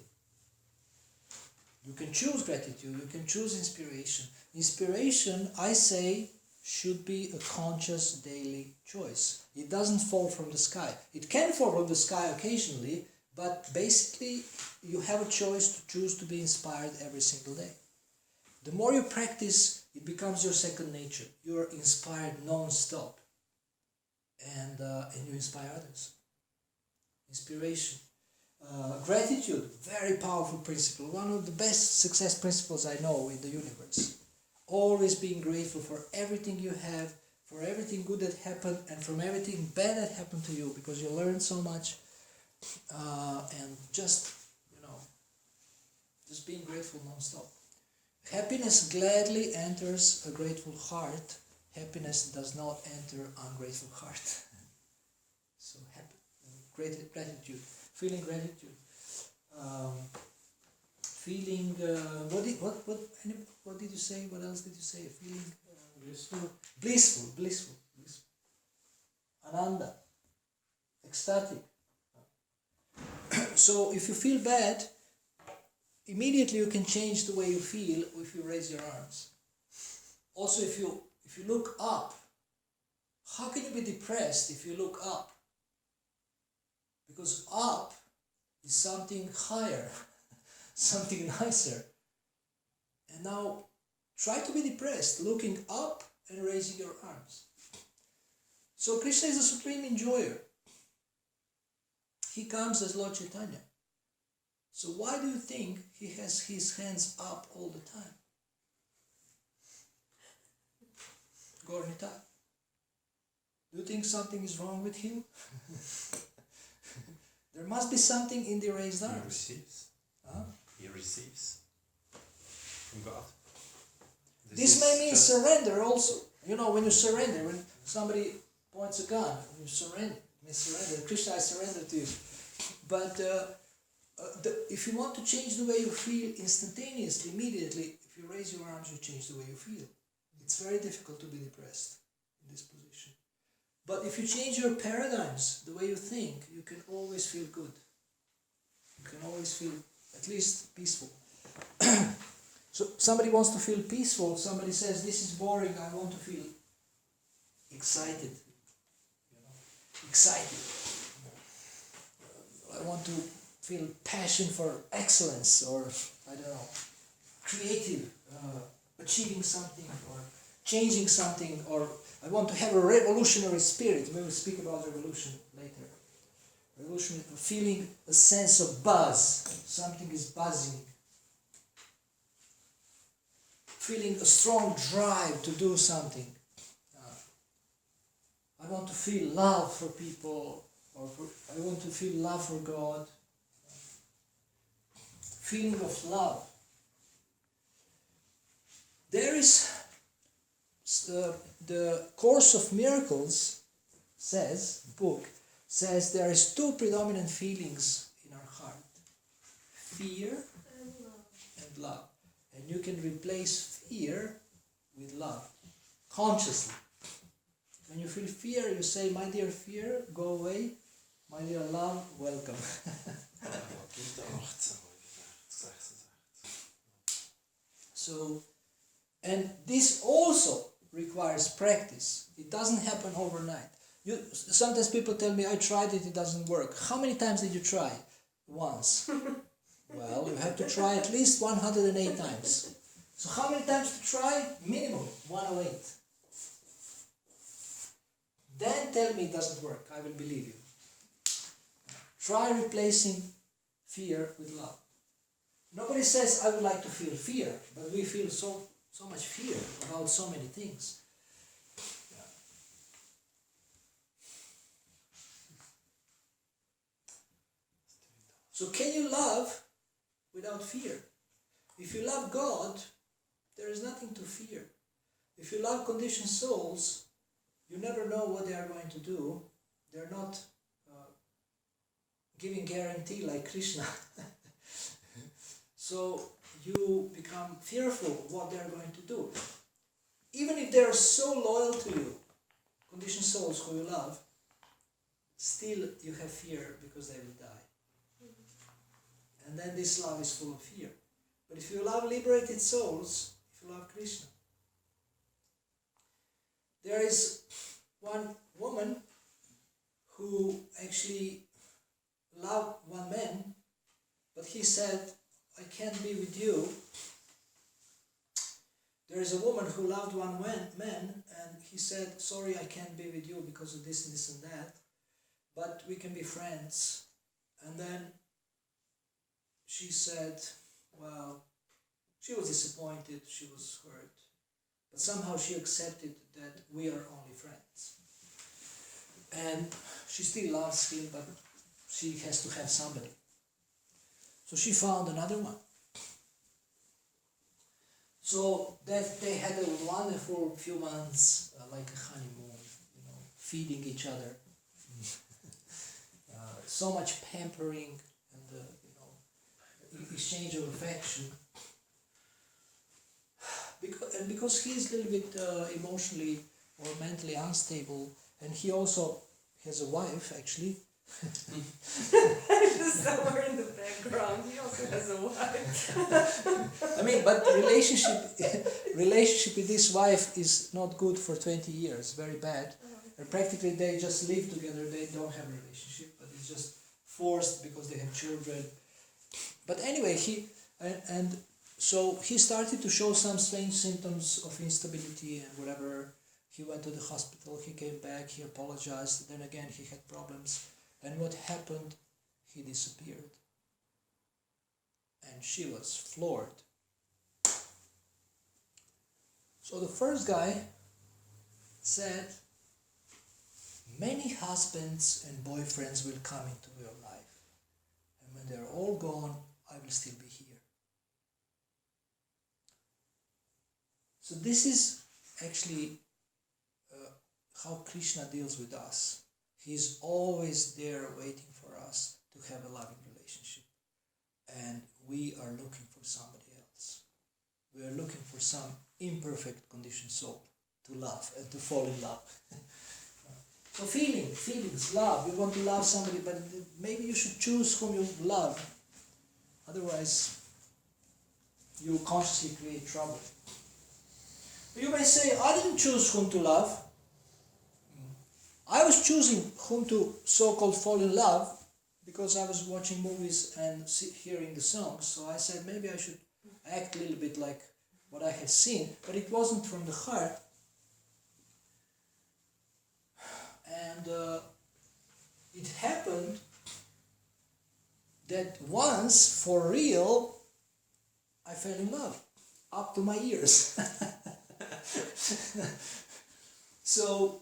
You can choose gratitude. You can choose inspiration. Inspiration, I say, should be a conscious daily choice. It doesn't fall from the sky. It can fall from the sky occasionally, but basically you have a choice to choose to be inspired every single day. The more you practice, it becomes your second nature. You're inspired non-stop. And you inspire others. Inspiration. Gratitude, very powerful principle. One of the best success principles I know in the universe. Always being grateful for everything you have, for everything good that happened, and from everything bad that happened to you, because you learned so much. And just being grateful non-stop. Happiness gladly enters a grateful heart. Happiness does not enter ungrateful heart. So gratitude, feeling gratitude, feeling. What did you say? What else did you say? Feeling blissful. Ananda, ecstatic. So if you feel bad, immediately you can change the way you feel if you raise your arms. Also, if you look up, how can you be depressed if you look up? Because up is something higher, something nicer. And now try to be depressed, looking up and raising your arms. So Krishna is a supreme enjoyer. He comes as Lord Chaitanya. So why do you think he has his hands up all the time? Gornita, do you think something is wrong with him? There must be something in the raised He arms. receives. Huh? He receives from God. This is may mean just- surrender also. You know, when you surrender, when somebody points a gun, you surrender. may surrender. Krishna, I surrender to you. But if you want to change the way you feel instantaneously, immediately, if you raise your arms, you change the way you feel. It's very difficult to be depressed in this position. But if you change your paradigms, the way you think, you can always feel good. You can always feel at least peaceful. So somebody wants to feel peaceful, somebody says, this is boring, I want to feel excited. Excited. I want to feel passion for excellence, or, I don't know, creative, achieving something, or changing something, or I want to have a revolutionary spirit. We will speak about revolution later. Revolution, feeling a sense of buzz. Something is buzzing. Feeling a strong drive to do something. I want to feel love for people, or I want to feel love for God. Feeling of love. There is the Course of Miracles book says there is two predominant feelings in our heart: fear and love. And you can replace fear with love consciously. When you feel fear, you say, my dear fear, go away. My dear love, welcome. So, and this also requires practice. It doesn't happen overnight. Sometimes people tell me, I tried it, it doesn't work. How many times did you try? Once. Well, you have to try at least 108 times. So how many times to try? Minimum 108. Then tell me it doesn't work. I will believe you. Try replacing fear with love. Nobody says, I would like to feel fear, but we feel so much fear about so many things. Yeah. So can you love without fear? If you love God, there is nothing to fear. If you love conditioned souls, you never know what they are going to do. They're not giving guarantee like Krishna. So you become fearful of what they are going to do. Even if they are so loyal to you, conditioned souls who you love, still you have fear because they will die. And then this love is full of fear. But if you love liberated souls, if you love Krishna, there is one woman who actually loved one man, but he said, I can't be with you. There is a woman who loved one man, and he said, sorry, I can't be with you because of this and this and that, but we can be friends. And then she said, well, she was disappointed, she was hurt, but somehow she accepted that we are only friends. And she still loves him, but she has to have somebody. So she found another one. So that they had a wonderful few months, like a honeymoon, feeding each other. So much pampering and exchange of affection. Because he is a little bit emotionally or mentally unstable, and he also has a wife actually. Somewhere in the background, he also has a wife. But the relationship with this wife is not good for 20 years, very bad. And practically they just live together, they don't have a relationship, but it's just forced because they have children. But anyway, so he started to show some strange symptoms of instability and whatever. He went to the hospital, he came back, he apologized, then again he had problems. And what happened? He disappeared. And she was floored. So the first guy said, many husbands and boyfriends will come into your life. And when they're all gone, I will still be here. So this is actually how Krishna deals with us. He's always there waiting for us to have a loving relationship. And we are looking for somebody else. We are looking for some imperfect conditioned soul to love and to fall in love. So feelings, love. You want to love somebody, but maybe you should choose whom you love. Otherwise, you consciously create trouble. You may say, I didn't choose whom to love. I was choosing whom to so-called fall in love because I was watching movies and hearing the songs. So I said, maybe I should act a little bit like what I had seen, but it wasn't from the heart. And it happened that once, for real, I fell in love, up to my ears. So,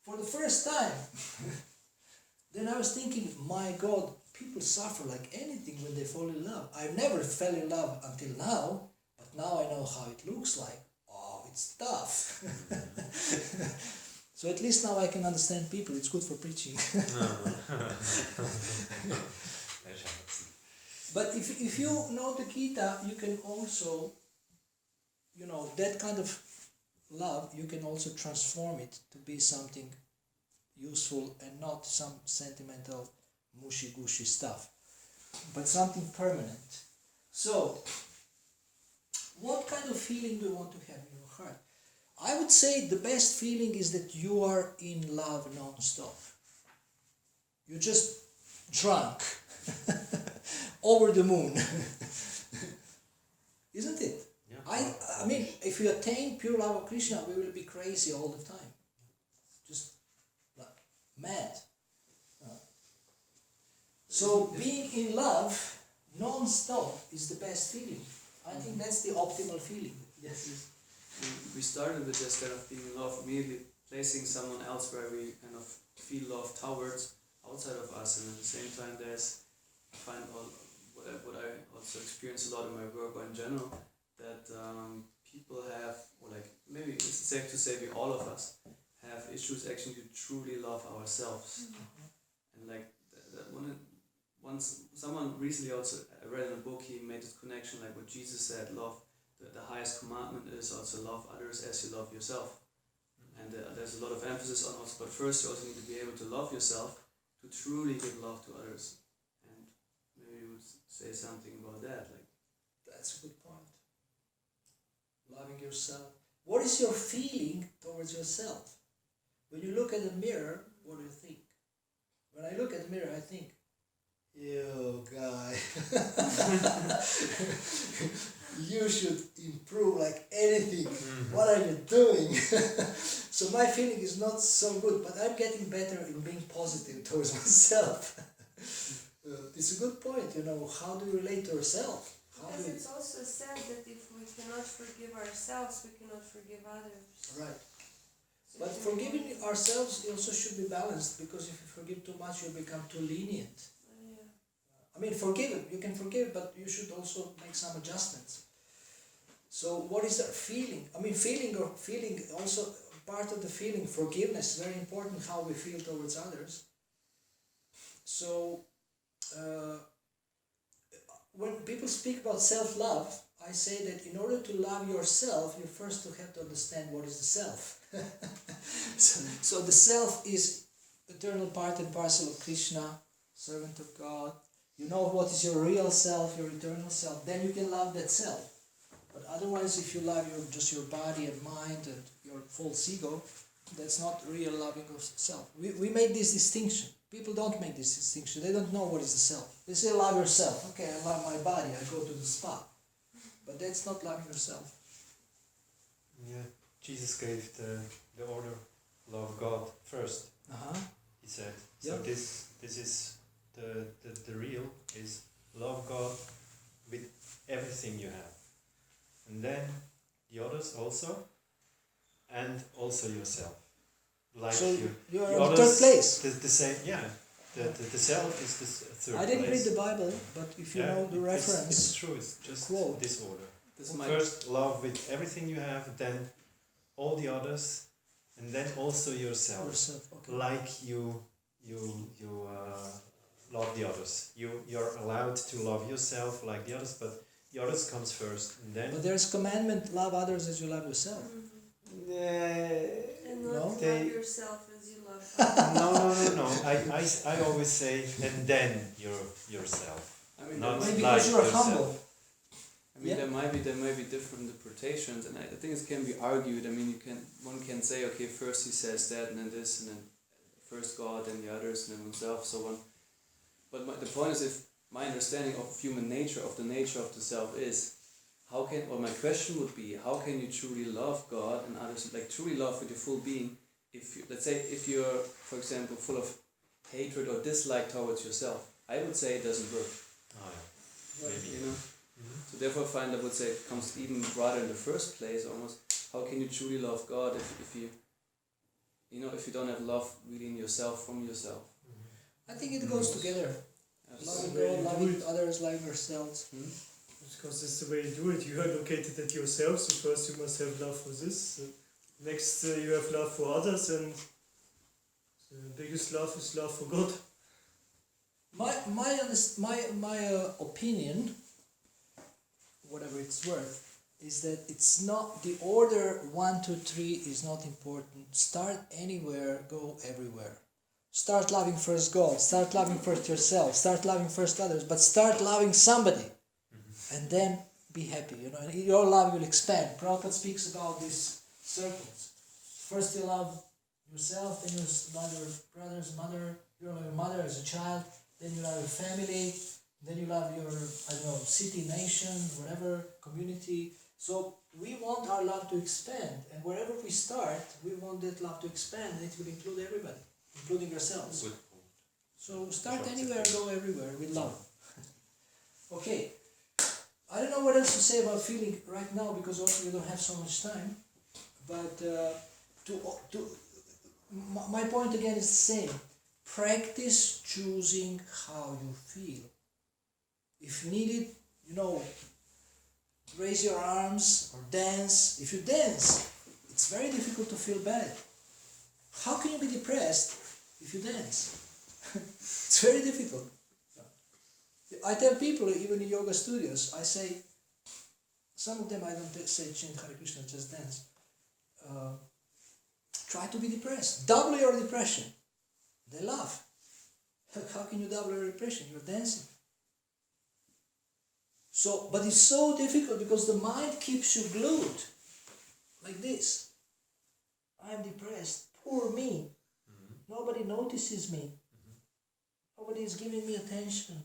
for the first time, then I was thinking, my God, people suffer like anything when they fall in love. I've never fell in love until now, but now I know how it looks like. Oh, it's tough. So at least now I can understand people. It's good for preaching. But if you know the Gita, you can also, that kind of love, you can also transform it to be something useful and not some sentimental mushy-gushy stuff, but something permanent. So, what kind of feeling do you want to have in your heart? I would say the best feeling is that you are in love non-stop. You're just drunk, over the moon. Isn't it? Yeah. I mean, if you attain pure love of Krishna, we will be crazy all the time. Just like mad. So being in love non-stop is the best feeling. I think that's the optimal feeling. Yes. We started with this kind of being in love, immediately placing someone else where we kind of feel love towards outside of us, and at the same time I find what I also experience a lot in my work or in general, that people have, or like maybe it's safe to say we all of us have issues actually to truly love ourselves. And like once someone recently also, I read in a book, he made this connection like what Jesus said, love, the highest commandment is also love others as you love yourself. And there's a lot of emphasis on also, but first you also need to be able to love yourself to truly give love to others. And maybe you would say something about that. Like, that's a good point. Loving yourself. What is your feeling towards yourself? When you look at the mirror, what do you think? When I look at the mirror, I think, you guy, you should improve like anything. What are you doing? So my feeling is not so good, but I'm getting better in being positive towards myself. It's a good point, how do you relate to yourself? Because it's also said that if we cannot forgive ourselves, we cannot forgive others. Right. So But forgiving ourselves also should be balanced, because if you forgive too much, you become too lenient. Yeah. I mean, you can forgive, but you should also make some adjustments. So what is that feeling? I mean, feeling also, part of the feeling, forgiveness, very important how we feel towards others. So, when people speak about self-love, I say that in order to love yourself, you first have to understand what is the self. So the self is eternal part and parcel of Krishna, servant of God. You know what is your real self, your eternal self, then you can love that self. But otherwise, if you love just your body and mind and your false ego, that's not real loving of self. We make this distinction. People don't make this distinction. They don't know what is the self. They say love yourself. Okay, I love my body, I go to the spa. But that's not loving yourself. Yeah, Jesus gave the order, love God first. He said. So Yep. this is the real is love God with everything you have. And then the others also, and also yourself. Like So you're the on others, third place. The same, yeah. The self is the third I didn't place. read the Bible, but if you know the reference, It's true, it's just quote. this order. this might First, love with everything you have, then all the others, and then also yourself. Yourself, okay. Like you love the others. You're allowed to love yourself like the others, but the others comes first, and then. But there's commandment: love others as you love yourself. And not No? love They- yourself as you love others. No. I always say, and then yourself. I mean, Not Maybe like because you're yourself. humble. I mean, Yeah. there might be different interpretations, and I think it can be argued. I mean, one can say, okay, first he says that, and then this, and then first God, then the others, and then oneself, so on. But the point is, if my understanding of human nature, of the nature of the self, is my question would be, how can you truly love God and others, like truly love with your full being, let's say, if you're, for example, full of hatred or dislike towards yourself? I would say it doesn't work. Oh, yeah. Maybe. You know. So therefore, I find I would say it comes even rather in the first place. Almost, how can you truly love God if you don't have love really in yourself from yourself? I think it goes together. Loving Absolutely. God, loving others like ourselves. Because it's the way you do it. You are located at yourself, so first you must have love for this. Next, you have love for others, and the biggest love is love for God. My opinion, whatever it's worth, is that it's not the order 1, 2, 3 is not important. Start anywhere, go everywhere. Start loving first God, start loving first yourself, start loving first others, but start loving somebody, and then be happy. And your love will expand. Prabhupada speaks about these circles. First you love yourself, then you love your brothers, mother, you love your mother as a child, then you love your family, then you love your, city, nation, whatever, community. So we want our love to expand, and wherever we start, we want that love to expand, and it will include everybody, including ourselves. Good. So start anywhere, go everywhere with love. Okay, I don't know what else to say about feeling right now, because also we don't have so much time, but my point again is the same. Practice choosing how you feel. If needed, raise your arms or dance. If you dance, it's very difficult to feel bad. How can you be depressed if you dance? It's very difficult. I tell people, even in yoga studios, I say, some of them I don't say chant Hare Krishna, just dance. Try to be depressed. Double your depression. They laugh. How can you double your depression? You're dancing. So, but it's so difficult because the mind keeps you glued like this. I'm depressed. Poor me. Nobody notices me. Nobody is giving me attention.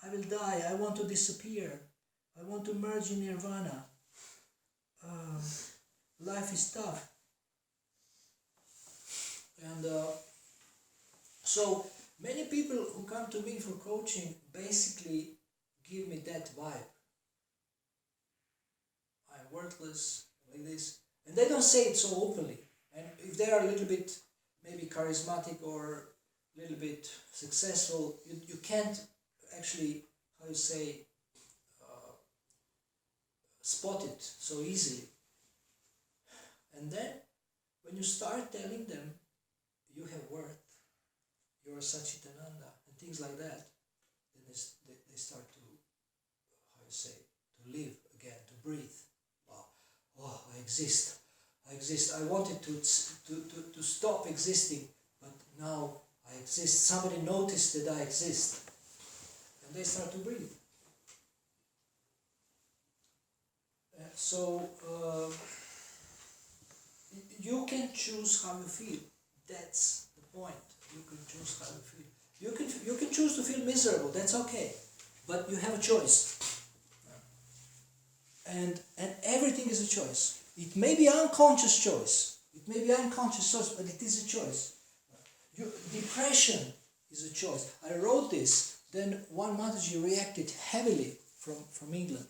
I will die. I want to disappear. I want to merge in nirvana. Life is tough. And so many people who come to me for coaching basically give me that vibe. I'm worthless, like this. And they don't say it so openly. And if they are a little bit maybe charismatic or a little bit successful, you can't actually, spot it so easily. And then when you start telling them you have worth, you're Sachitananda, and things like that, then they start to, to live again, to breathe. Wow, oh, I exist. I wanted to stop existing, but now I exist. Somebody noticed that I exist. And they start to breathe. You can choose how you feel. That's the point. You can choose how you feel. You can choose to feel miserable. That's okay, but you have a choice. And everything is a choice. It may be unconscious choice. It may be unconscious choice, but it is a choice. Depression is a choice. I wrote this. Then one Mataji reacted heavily from England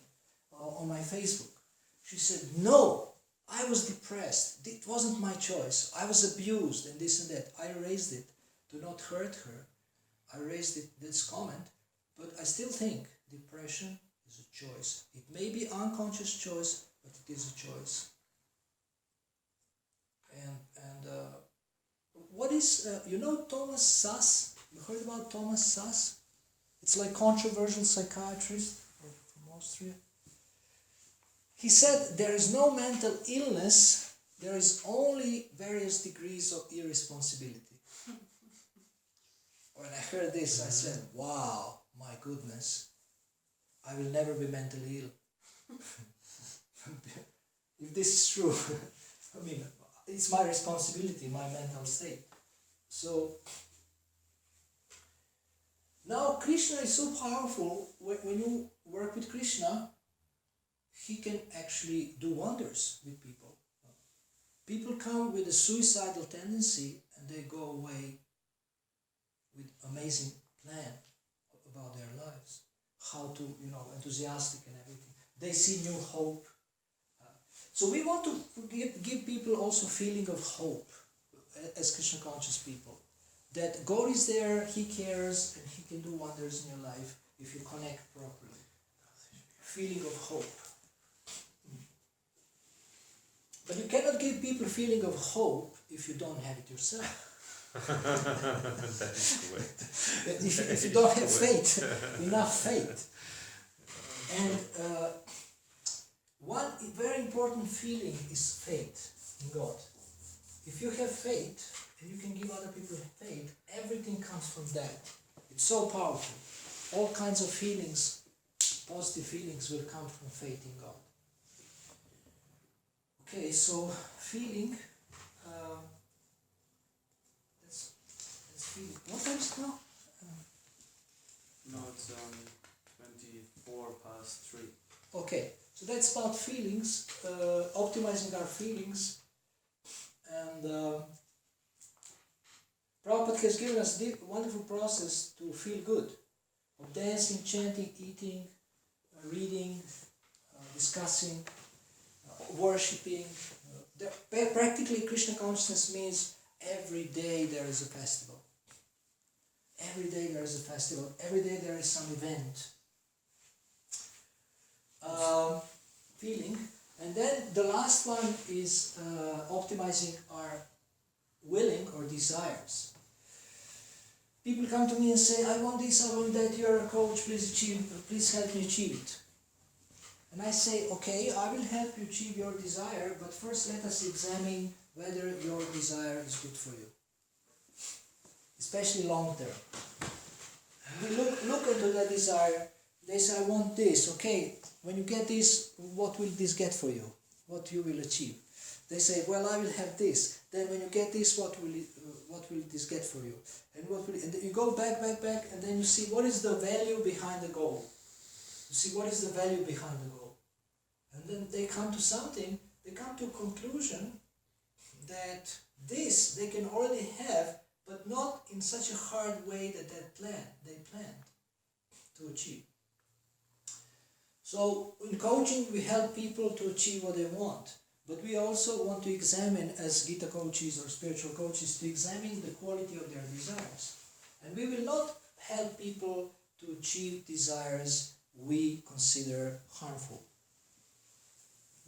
on my Facebook. She said, "No, I was depressed. It wasn't my choice. I was abused and this and that." I raised it to not hurt her. I raised this comment, but I still think depression is a choice. It may be unconscious choice, but it is a choice. And this? You know Thomas Sass? You heard about Thomas Sass? It's like controversial psychiatrist from Austria. He said there is no mental illness, there is only various degrees of irresponsibility. When I heard this, I said, wow, my goodness, I will never be mentally ill. If this is true, I mean, it's my responsibility, my mental state. So, now Krishna is so powerful, when you work with Krishna, he can actually do wonders with people. People come with a suicidal tendency and they go away with amazing plan about their lives. How to, enthusiastic and everything. They see new hope. So we want to give people also feeling of hope as Krishna conscious people. That God is there, He cares, and He can do wonders in your life if you connect properly. Feeling of hope. But you cannot give people a feeling of hope if you don't have it yourself. That is correct. If you don't have faith, enough faith. And one very important feeling is faith in God. If you have faith, and you can give other people faith, everything comes from that. It's so powerful. All kinds of feelings, positive feelings will come from faith in God. Okay, so feeling, that's feeling. What time is it now? No, it's 24 past 3. Okay, so that's about feelings, optimizing our feelings, and Prabhupada has given us a wonderful process to feel good, of dancing, chanting, eating, reading, discussing, worshipping. Practically Krishna consciousness means every day there is a festival. Every day there is a festival. Every day there is some event. Feeling. And then the last one is optimizing our willing or desires. People come to me and say, I want this, I want that, you're a coach, please help me achieve it. And I say, okay, I will help you achieve your desire, but first let us examine whether your desire is good for you. Especially long term. We look into that desire, they say, I want this, okay, when you get this, what will this get for you? What you will achieve? They say, well, I will have this. Then when you get this, what will this get for you? And you go back, and then you see what is the value behind the goal. You see what is the value behind the goal. And then they come to something, they come to a conclusion that this they can already have, but not in such a hard way that they planned to achieve. So in coaching we help people to achieve what they want. But we also want to examine, as Gita coaches or spiritual coaches, to examine the quality of their desires. And we will not help people to achieve desires we consider harmful.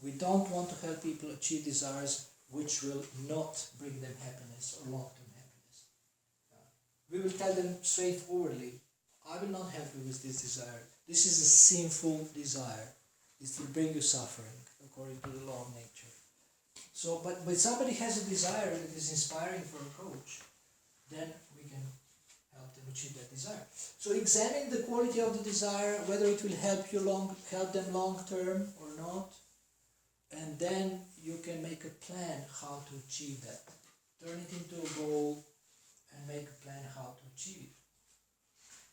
We don't want to help people achieve desires which will not bring them happiness or long-term happiness. We will tell them straightforwardly, I will not help you with this desire. This is a sinful desire. It will bring you suffering, according to the law of nature. So, but somebody has a desire that is inspiring for a coach, then we can help them achieve that desire. So examine the quality of the desire, whether it will help them long term or not, and then you can make a plan how to achieve that. Turn it into a goal and make a plan how to achieve it.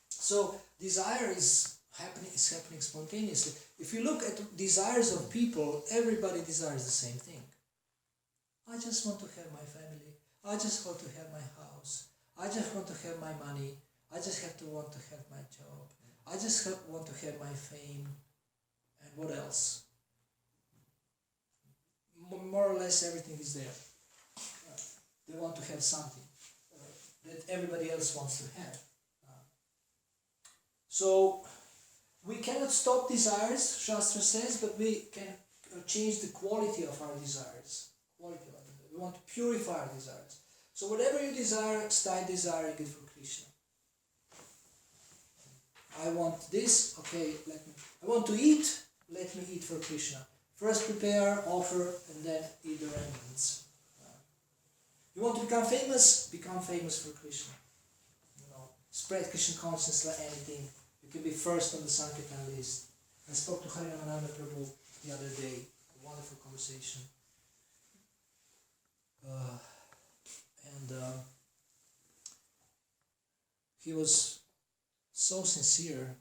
So desire is happening spontaneously. If you look at desires of people, everybody desires the same thing. I just want to have my family. I just want to have my house. I just want to have my money. I just want to have my job. I just want to have my fame. And what else? More or less everything is there. They want to have something that everybody else wants to have. So we cannot stop desires, Shastra says, but we can change the quality of our desires. We want to purify our desires. So whatever you desire, start desiring it for Krishna. I want this, okay, I want to eat, let me eat for Krishna. First prepare, offer, and then eat the remnants. You want to become famous for Krishna. Spread Krishna consciousness like anything. You can be first on the Sankirtan list. I spoke to Harinamananda Prabhu the other day. A wonderful conversation. He was so sincere.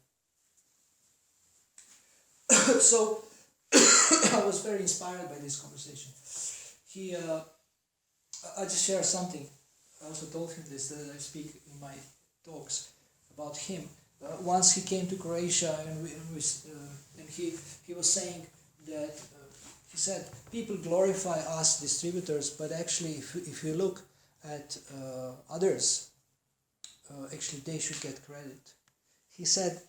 So I was very inspired by this conversation. I just share something. I also told him this, that I speak in my talks about him. Once he came to Croatia and he was saying that he said people glorify us distributors, but actually if you look at others, actually they should get credit. He said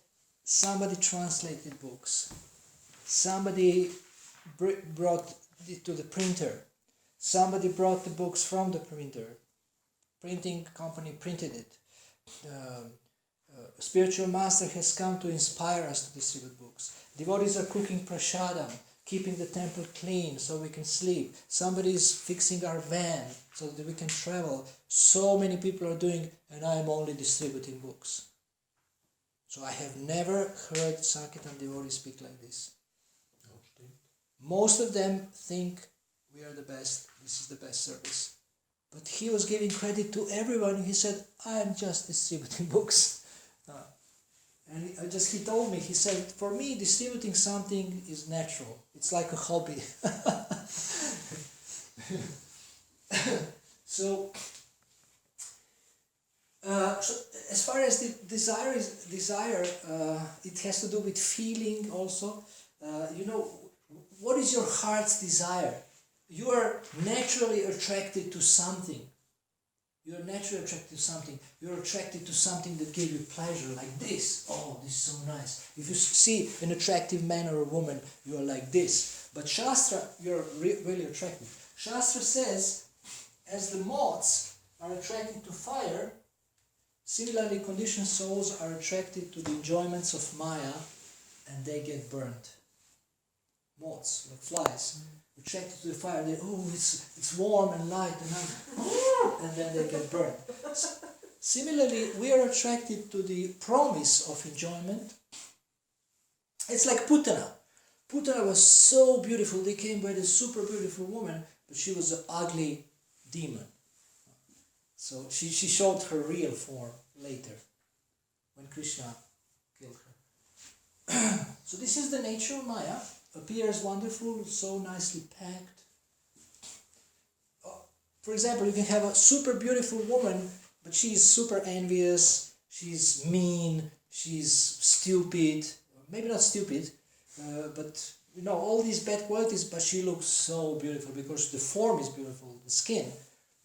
somebody translated books, somebody brought it to the printer, somebody brought the books from the printer, printing company printed it. Spiritual master has come to inspire us to distribute books. Devotees are cooking prasadam, keeping the temple clean so we can sleep. Somebody is fixing our van so that we can travel. So many people are doing, and I am only distributing books. So I have never heard Sankirtan devotees speak like this. Most of them think we are the best, this is the best service. But he was giving credit to everyone. He said, I am just distributing books. He told me, he said, for me, distributing something is natural. It's like a hobby. So as far as the desire, it has to do with feeling also. What is your heart's desire? You are naturally attracted to something. You're naturally attracted to something. You're attracted to something that gives you pleasure, like this. Oh, this is so nice. If you see an attractive man or a woman, you are like this. But Shastra, you're really attracted. Shastra says, as the moths are attracted to fire, similarly conditioned souls are attracted to the enjoyments of Maya, and they get burnt. Moths, like flies. Attracted to the fire, it's warm and light, and then they get burned. Similarly, we are attracted to the promise of enjoyment. It's like Putana. Putana was so beautiful. They came by this super beautiful woman, but she was an ugly demon. So she showed her real form later, when Krishna killed her. So this is the nature of Maya. Appears wonderful, so nicely packed. For example, you can have a super beautiful woman, but she's super envious, she's mean, she's stupid, maybe not stupid, but all these bad qualities, but she looks so beautiful because the form is beautiful, the skin,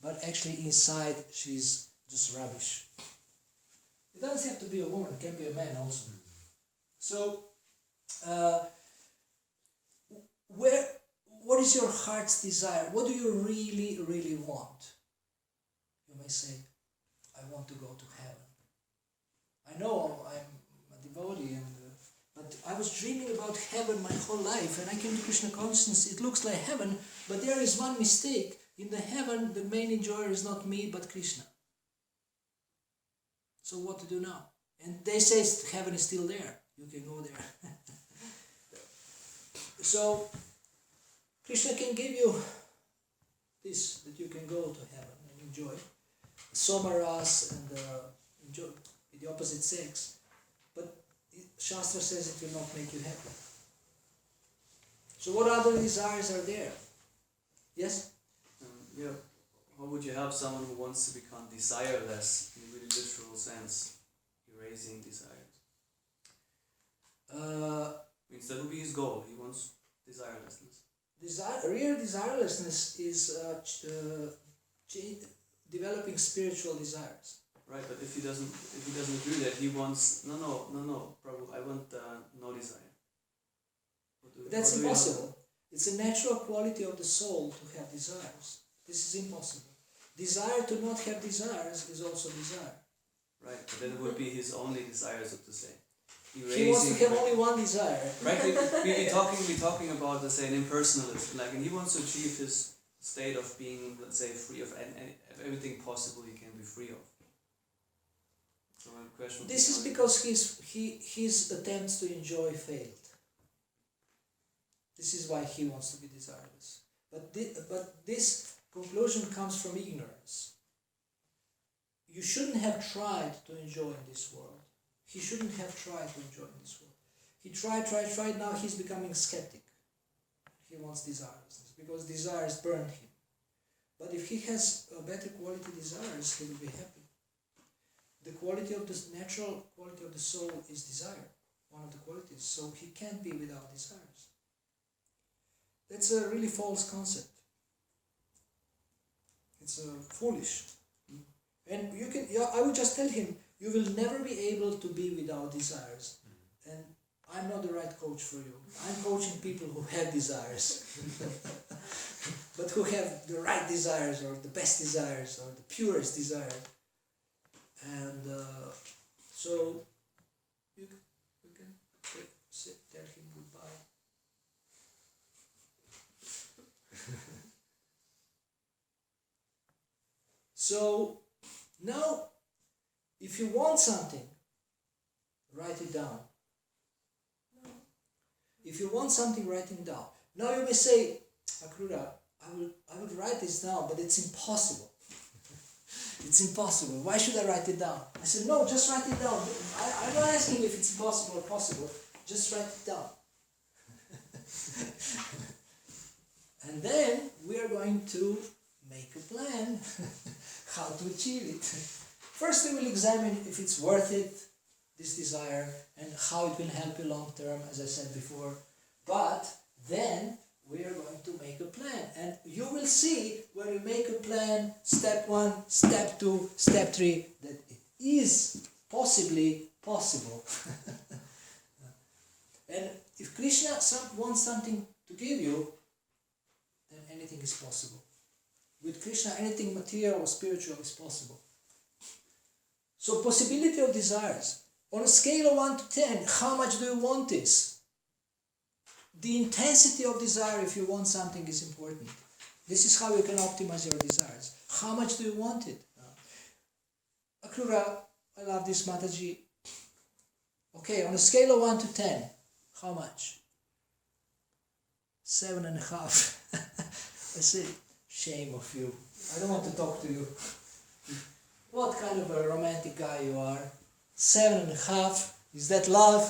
but actually inside she's just rubbish. It doesn't have to be a woman, it can be a man also. So, what is your heart's desire? What do you really, really want? You may say, I want to go to heaven. I know I'm a devotee, but I was dreaming about heaven my whole life, and I came to Krishna consciousness. It looks like heaven, but there is one mistake. In the heaven, the main enjoyer is not me, but Krishna. So what to do now? And they say heaven is still there. You can go there. So, Krishna can give you this, that you can go to heaven and enjoy. Somaras and enjoy the opposite sex. But Shastra says it will not make you happy. So what other desires are there? Yes? How would you help someone who wants to become desireless in a really literal sense? Erasing desires. Means that would be his goal. He wants desirelessness. Real desirelessness is developing spiritual desires. Right, but if he doesn't do that, he wants no, Prabhu, I want no desire. That's impossible. It's a natural quality of the soul to have desires. This is impossible. desire to not have desires is also desire. Right, but that would be his only desire, so to say. He wants to have only one desire. Right, we're talking about, let's say, an impersonalist, like, and he wants to achieve his state of being, let's say, free of everything possible he can be free of. So my question. This is because his attempts to enjoy failed. This is why he wants to be desireless. But this conclusion comes from ignorance. You shouldn't have tried to enjoy in this world. He shouldn't have tried to enjoy in this world. He tried, now he's becoming skeptic. He wants desirelessness because desires burn him. But if he has a better quality desires, he will be happy. The quality of the natural quality of the soul is desire, one of the qualities. So he can't be without desires. That's a really false concept. It's foolish. And I would just tell him, you will never be able to be without desires. And I'm not the right coach for you. I'm coaching people who have desires. But who have the right desires or the best desires or the purest desire. And so you can sit, tell him goodbye. So now, if you want something, write it down. If you want something, write it down. Now you may say, Akrura, I would write this down, but it's impossible. It's impossible. Why should I write it down? I said, no, just write it down. I'm not asking if it's impossible or possible. Just write it down. And then we are going to make a plan how to achieve it. First we will examine if it's worth it, this desire, and how it will help you long term, as I said before. But then we are going to make a plan. And you will see when you make a plan, step 1, step 2, step 3, that it is possibly possible. And if Krishna wants something to give you, then anything is possible. With Krishna, anything material or spiritual is possible. So possibility of desires. On a scale of 1 to 10, how much do you want this? The intensity of desire, if you want something, is important. This is how you can optimize your desires. How much do you want it? Akrura, I love this Mataji. Okay, on a scale of 1 to 10, how much? 7.5. I said, shame of you. I don't want to talk to you. What kind of a romantic guy you are? 7.5. Is that love?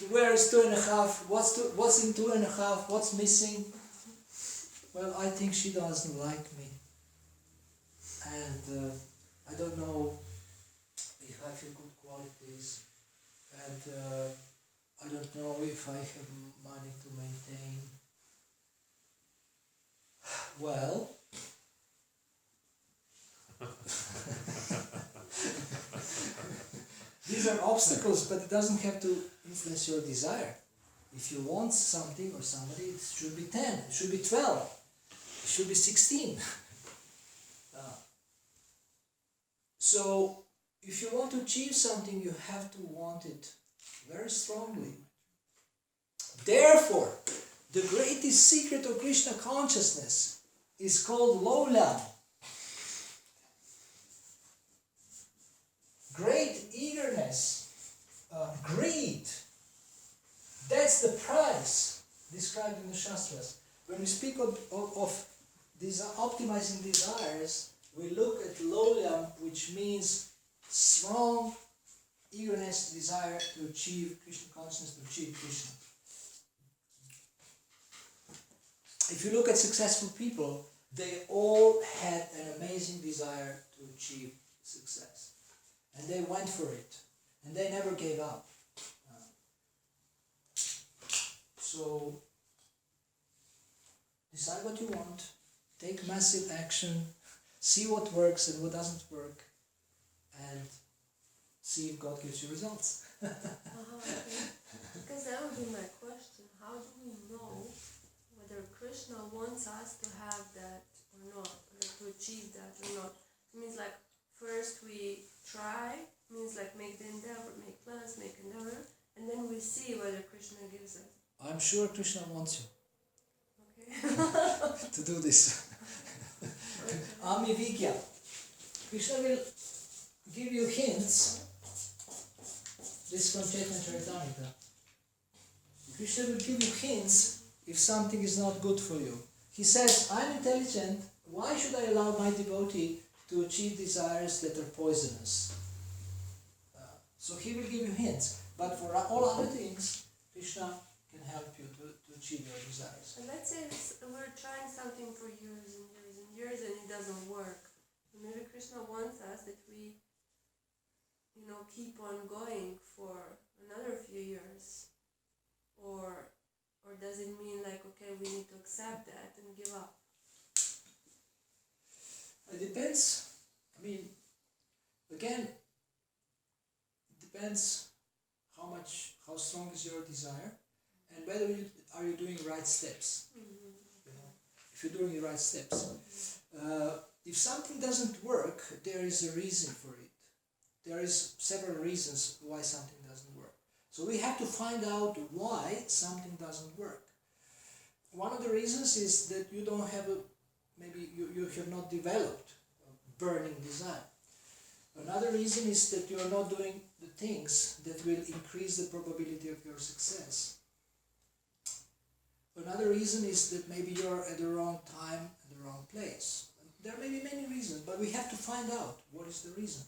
Where is 2.5? What's in 2.5? What's missing? Well, I think she doesn't like me. And I don't know if I feel good qualities. And I don't know if I have money to maintain. Well, these are obstacles, but it doesn't have to influence your desire. If you want something or somebody, it should be 10, it should be 12, it should be 16. So, if you want to achieve something, you have to want it very strongly. Therefore, the greatest secret of Krishna consciousness is called Lola. Great eagerness, greed, that's the price described in the Shastras. When we speak of optimizing desires, we look at lolyam, which means strong eagerness, desire to achieve Krishna consciousness, to achieve Krishna. If you look at successful people, they all had an amazing desire to achieve success. And they went for it. And they never gave up. So, decide what you want. Take massive action. See what works and what doesn't work. And see if God gives you results. Okay. Because that would be my question. How do we know whether Krishna wants us to have the achieve that or not. It means like first we try, means like make the endeavor, make plans, make endeavor, and then we see whether Krishna gives us. I'm sure Krishna wants you Okay. to do this. Okay. Ami Vigya. Krishna will give you hints. This from Chaitanya Charitamrita. Krishna will give you hints if something is not good for you. He says, I'm intelligent, why should I allow my devotee to achieve desires that are poisonous? So he will give you hints. But for all other things, Krishna can help you to achieve your desires. And let's say we're trying something for years and years and years and it doesn't work. Maybe Krishna wants us that we, keep on going for another few years. Or does it mean like, okay, we need to accept that and give up? It depends. Again, it depends how strong is your desire, and whether are you doing right steps. If you're doing the right steps. If something doesn't work, there is a reason for it. There is several reasons why something doesn't work. So we have to find out why something doesn't work. One of the reasons is that you don't have maybe you have not developed a burning desire. Another reason is that you are not doing the things that will increase the probability of your success. Another reason is that maybe you're at the wrong time, at the wrong place. There may be many reasons, but we have to find out what is the reason.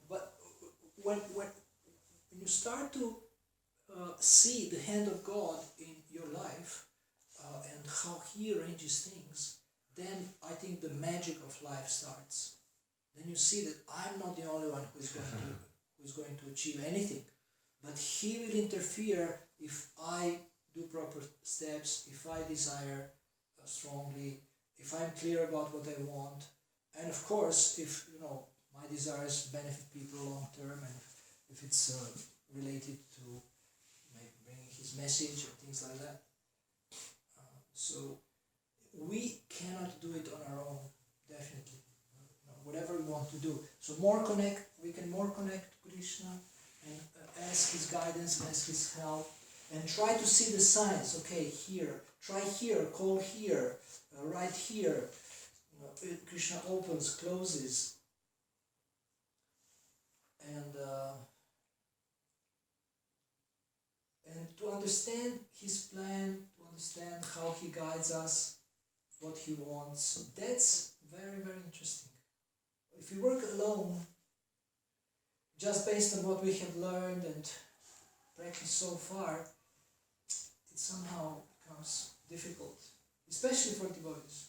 But when you start to see the hand of God in your life and how He arranges things, then I think the magic of life starts. Then you see that I'm not the only one who is going to achieve anything, but He will interfere if I do proper steps, if I desire strongly, if I'm clear about what I want, and of course, if my desires benefit people long term, and if it's related to maybe bringing His message or things like that. So we cannot do it on our own, definitely. Whatever we want to do. So we can more connect to Krishna and ask His guidance, ask His help, and try to see the signs. Okay, here, try here, call here, right here. Krishna opens, closes, and to understand His plan, to understand how He guides us, what He wants. That's very, very interesting. If we work alone, just based on what we have learned and practiced so far, it somehow becomes difficult, especially for devotees.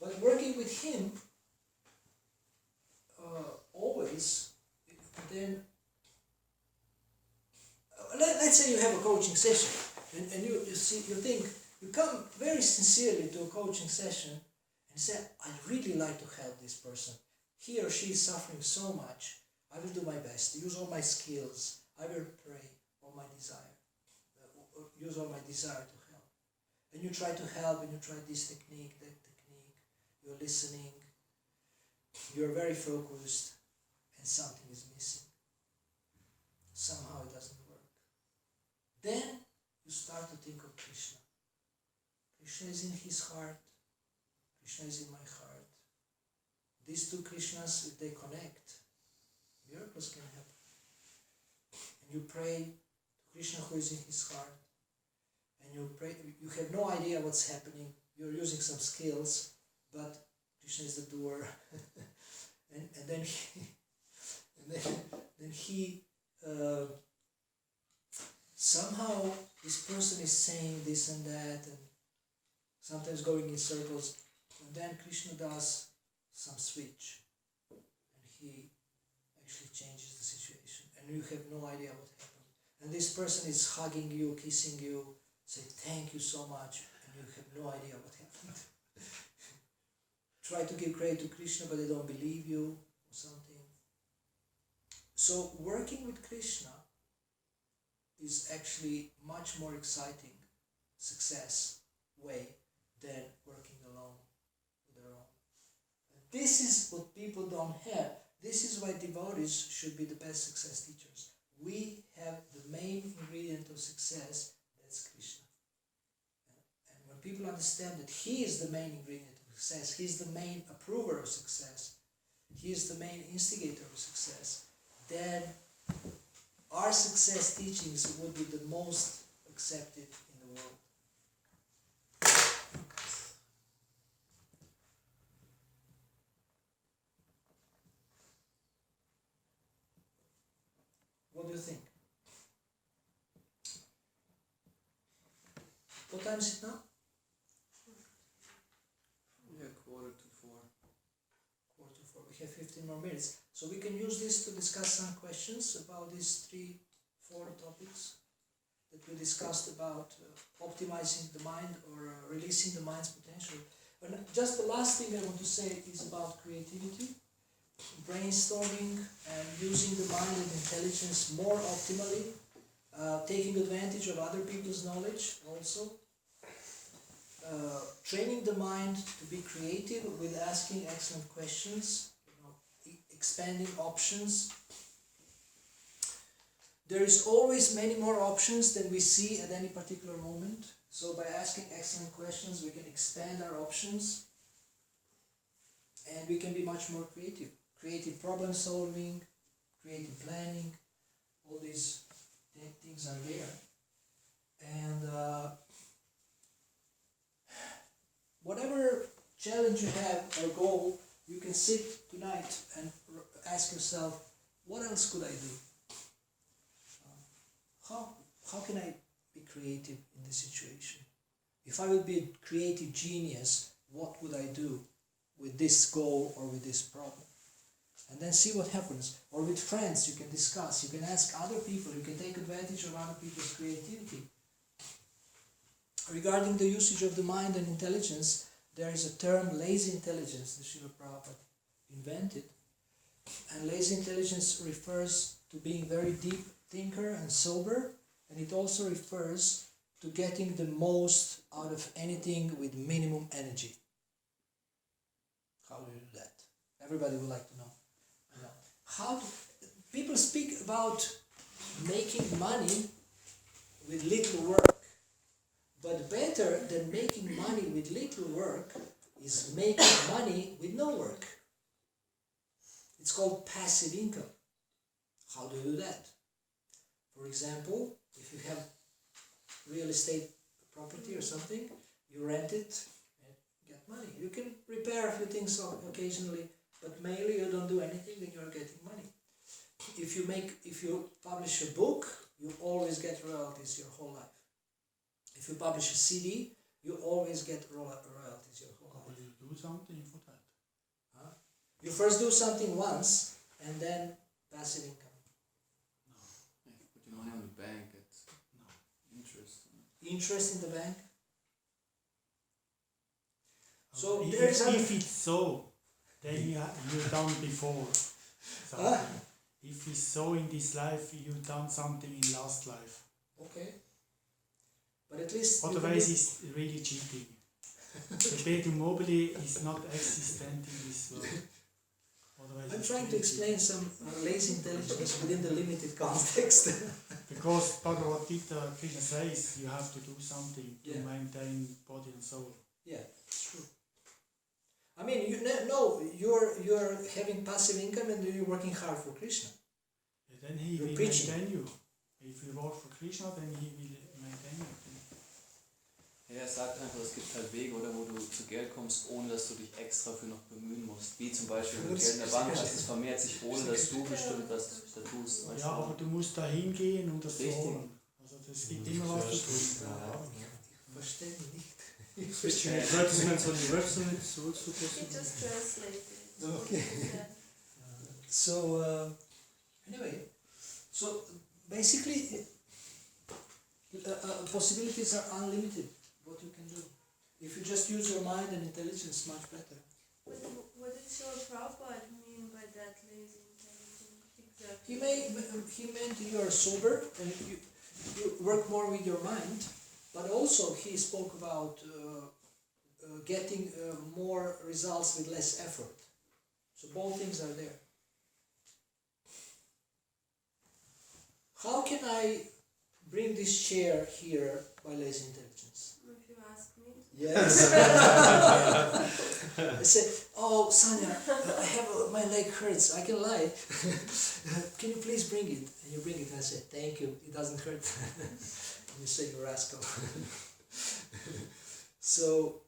But working with Him, always, then, let's say you have a coaching session, and you think, you come very sincerely to a coaching session and say, I'd really like to help this person. He or she is suffering so much. I will do my best, use all my skills. I will pray all my desire, use all my desire to help. And you try to help, and you try this technique, that technique. You're listening. You're very focused, and something is missing. Somehow it doesn't work. Then you start to think of Krishna. Krishna is in His heart. Krishna is in my heart. These two Krishnas, if they connect, miracles can happen. And you pray to Krishna who is in His heart, and you pray. You have no idea what's happening. You're using some skills, but Krishna is the doer. and then he somehow this person is saying this and that, and sometimes going in circles, and then Krishna does some switch, and He actually changes the situation, and you have no idea what happened. And this person is hugging you, kissing you, saying thank you so much, and you have no idea what happened. Try to give credit to Krishna, but they don't believe you, or something. So working with Krishna is actually much more exciting success way than working alone with our own. This is what people don't have. This is why devotees should be the best success teachers. We have the main ingredient of success, that's Krishna. And when people understand that He is the main ingredient of success, He is the main approver of success, He is the main instigator of success, then our success teachings would be the most accepted in the world. What do you think? What time is it now? Yeah, 3:45. 4:45. We have 15 more minutes. So we can use this to discuss some questions about these 4 topics that we discussed about optimizing the mind or releasing the mind's potential. And just the last thing I want to say is about creativity, brainstorming and using the mind and intelligence more optimally, taking advantage of other people's knowledge also, training the mind to be creative with asking excellent questions, expanding options. There is always many more options than we see at any particular moment. So by asking excellent questions, we can expand our options and we can be much more creative. Creative problem solving, creative planning, all these things are there. And whatever challenge you have or goal, you can sit tonight and ask yourself, what else could I do? How can I be creative in this situation? If I would be a creative genius, what would I do with this goal or with this problem? And then see what happens. Or with friends, you can discuss, you can ask other people, you can take advantage of other people's creativity. Regarding the usage of the mind and intelligence, there is a term, lazy intelligence, that Srila Prabhupada invented. And lazy intelligence refers to being very deep thinker and sober, and it also refers to getting the most out of anything with minimum energy. How do you do that? Everybody would like to know. How do people speak about making money with little work, but better than making money with little work is making money with no work. It's called passive income. How do you do that? For example, if you have real estate property or something, you rent it and get money. You can repair a few things occasionally, but mainly you don't do anything, then you're getting money. If you publish a book, you always get royalties your whole life. If you publish a CD, you always get royalties your whole life. Will you do something for that? You first do something once, and then passive income. If you put your money on the bank, it's interest. Interest in the bank. So So if it's so, then you've done before something. If it's so in this life, you've done something in last life. Okay. But at least Otherwise, it's really cheating. The Perpetuum mobile is not existent in this world. Otherwise, I'm it's trying to really explain some lazy intelligence within the limited context. cheating. Because Bhagavad Gita, Krishna says you have to do something to Yeah. maintain body and soul. Yeah, it's true. I mean, you're having passive income and you're working hard for Krishna. And then he You're will preaching. maintain you. If you work for Krishna, then he will maintain you. Ja, er sagt einfach, es gibt halt Wege, oder, wo du zu Geld kommst, ohne dass du dich extra für noch bemühen musst. Wie zum Beispiel, wenn du Geld in der Bank hast, es vermehrt sich, ohne dass du bestimmt was da tust. Weißt Ja, du? aber du musst da hingehen und das Richtig. holen. Also es gibt immer was zu tun. Ich verstehe nicht. Advertisements on the website, so also He possible. just translated. Okay. Yeah. So anyway, so basically possibilities are unlimited. What you can do if you just use your mind and intelligence, much better. What did Srila Prabhupada mean by that lazy intelligence? Exactly. He meant you are sober and you work more with your mind, but also he spoke about getting more results with less effort. So both things are there. How can I bring this chair here by lazy intelligence? If you ask me. Yes. I said, oh, Sanya, I have my leg hurts. I can lie. Can you please bring it? And you bring it, and I said, thank you. It doesn't hurt. And you say, you rascal. So,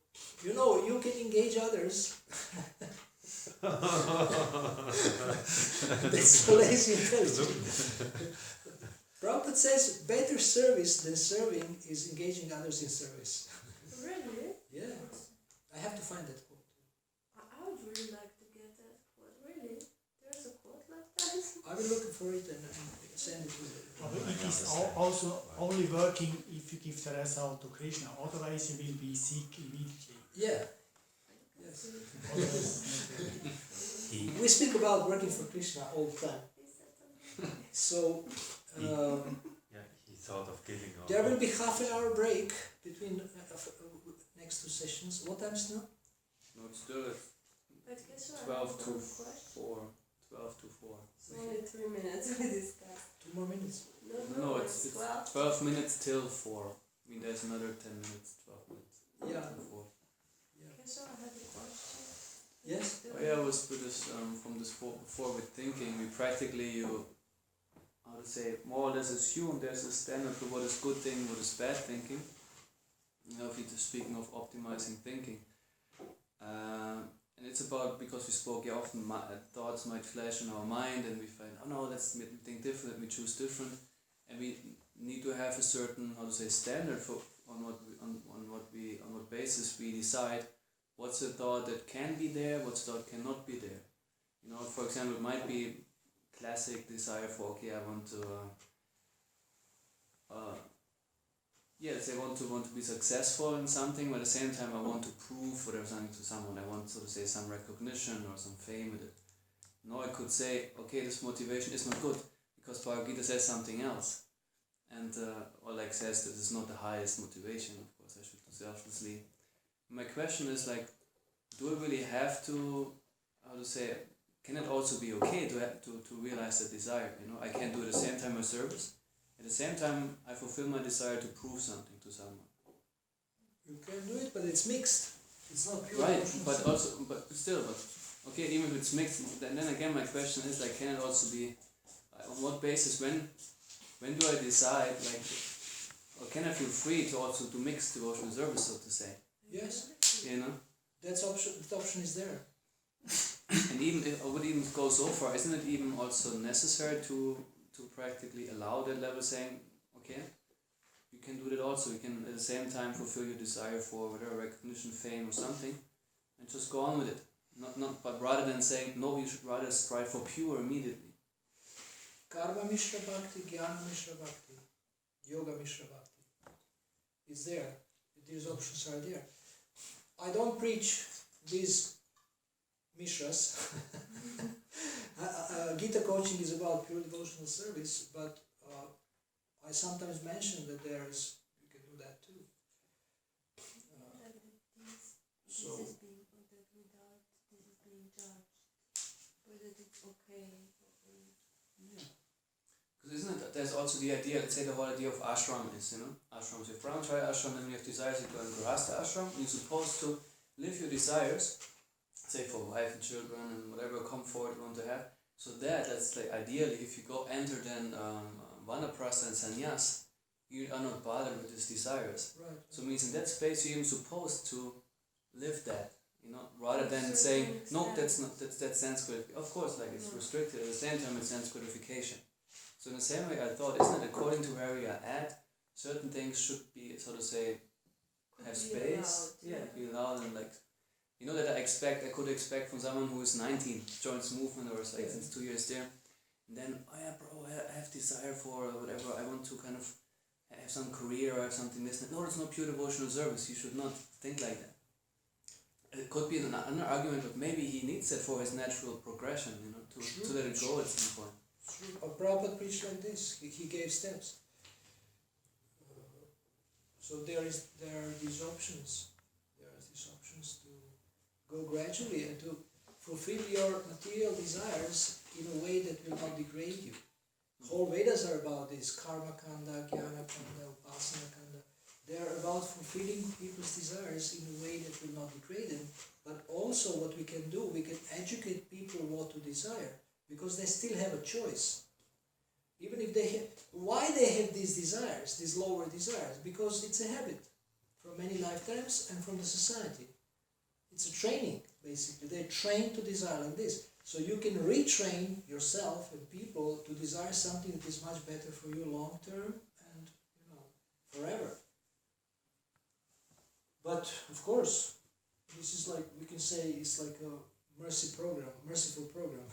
you know, you can engage others. That's lazy intelligence. Prabhupada says better service than serving is engaging others in service. Really? Yeah. I have to find that quote. I would really like to get that quote. Really? There's a quote like that? I will look for it and send it to you. It is also only working if you give the result to Krishna, otherwise you will be sick immediately. Yeah. Yes. Otherwise, We speak about working for Krishna all the time. So Yeah, he thought of giving up. there will be half an hour break between next two sessions. What time is now? No, it's still at But guess what? 12 to I have one question. 4. 12 to 4. It's only 3 minutes we discussed. 2 more minutes. No, it's 12 minutes till 4. I mean, there's another 10 minutes, 12 minutes Yeah. till 4. Guess what? I have a question. Yes? Oh, yeah, it was with this, from this forward thinking, we practically, how to say, more or less assume there's a standard for what is good thinking, what is bad thinking. You know, if you're speaking of optimizing thinking. And it's about, because we spoke, yeah, often thoughts might flash in our mind and we find, oh no, let's think different, we choose different. And we need to have a certain, how to say, standard for on what basis we decide what's a thought that can be there, what's a thought cannot be there. You know, for example, it might be classic desire for, okay, I want to yes, I want to be successful in something, but at the same time I want to prove whatever something to someone. I want, so to say, some recognition or some fame with it. No, I could say, okay, this motivation is not good because Bhagavad Gita says something else, and or like says that it's not the highest motivation. Of course, I should do selflessly. My question is like, do I really have to, how to say, can it also be okay to realize that desire? You know, I can do at the same time my service. At the same time, I fulfill my desire to prove something to someone. You can do it, but it's mixed. It's not pure. Right, emotions. but still, okay, even if it's mixed, then again my question is like, can it also be, on what basis, when do I decide, like, or can I feel free to also do mixed devotional service, so to say? Yes, You know? that option is there. And even if I would even go so far, isn't it even also necessary to practically allow that level, saying, okay, you can do that also, you can at the same time fulfill your desire for whatever recognition, fame or something, and just go on with it. But rather than saying, no, you should rather strive for pure immediately. Karma Mishra Bhakti, Jnana Mishra Bhakti, Yoga Mishra Bhakti. It's there. These options are there. I don't preach these Mishras. Gita coaching is about pure devotional service, but I sometimes mention that you can do that too. So, This is being that without this is being judged, whether it's okay. Yeah. Because isn't it, there's also the idea, let's say the whole idea of ashram is, you know, ashrams, you have brahmacharya ashram, then you have desires, you go in grihastha ashram, and you're supposed to live your desires, say for wife and children and whatever comfort you want to have. So that's like ideally, if you go enter then vanaprastha and sannyas, you are not bothered with these desires. right. So it means in that space you're even supposed to live that, you know, rather than saying, no, that's sense gratification. Of course, like it's restricted, at the same time it's sense gratification. So in the same way I thought, isn't it according to where we are at, certain things should be, so to say, have Be space, allowed, be allowed, and like, you know, that I could expect from someone who is 19, joins movement or is like since 2 years there, and then, oh yeah bro, I have desire for whatever, I want to kind of have some career or have something this. No, it's not pure devotional service, you should not think like that. It could be another argument, but maybe he needs it for his natural progression, you know, to let it go at some point. Prabhupada preached like this. He gave steps. So there are these options. There are these options to go gradually and to fulfill your material desires in a way that will not degrade you. Whole Vedas are about this, karma kanda, jnana kanda, upasana kanda. They are about fulfilling people's desires in a way that will not degrade them, but also what we can do, we can educate people what to desire, because they still have a choice. Even if they have, why they have these desires, these lower desires? Because it's a habit from many lifetimes and from the society. It's a training, basically. They're trained to desire like this. So you can retrain yourself and people to desire something that is much better for you long term and forever. But of course, this is like, we can say it's like a merciful program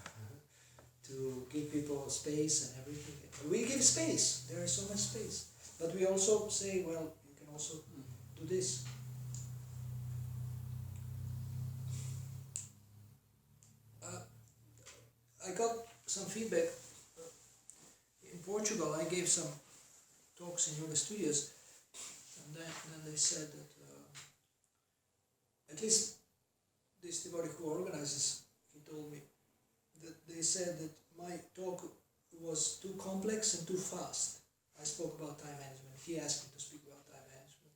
to give people space and everything. We give space, there is so much space. But we also say, well, you can also do this. I got some feedback. In Portugal, I gave some talks in yoga studios, and then they said that at least this devotee who organizes, he told me that they said that my talk was too complex and too fast. I spoke about time management. He asked me to speak about time management.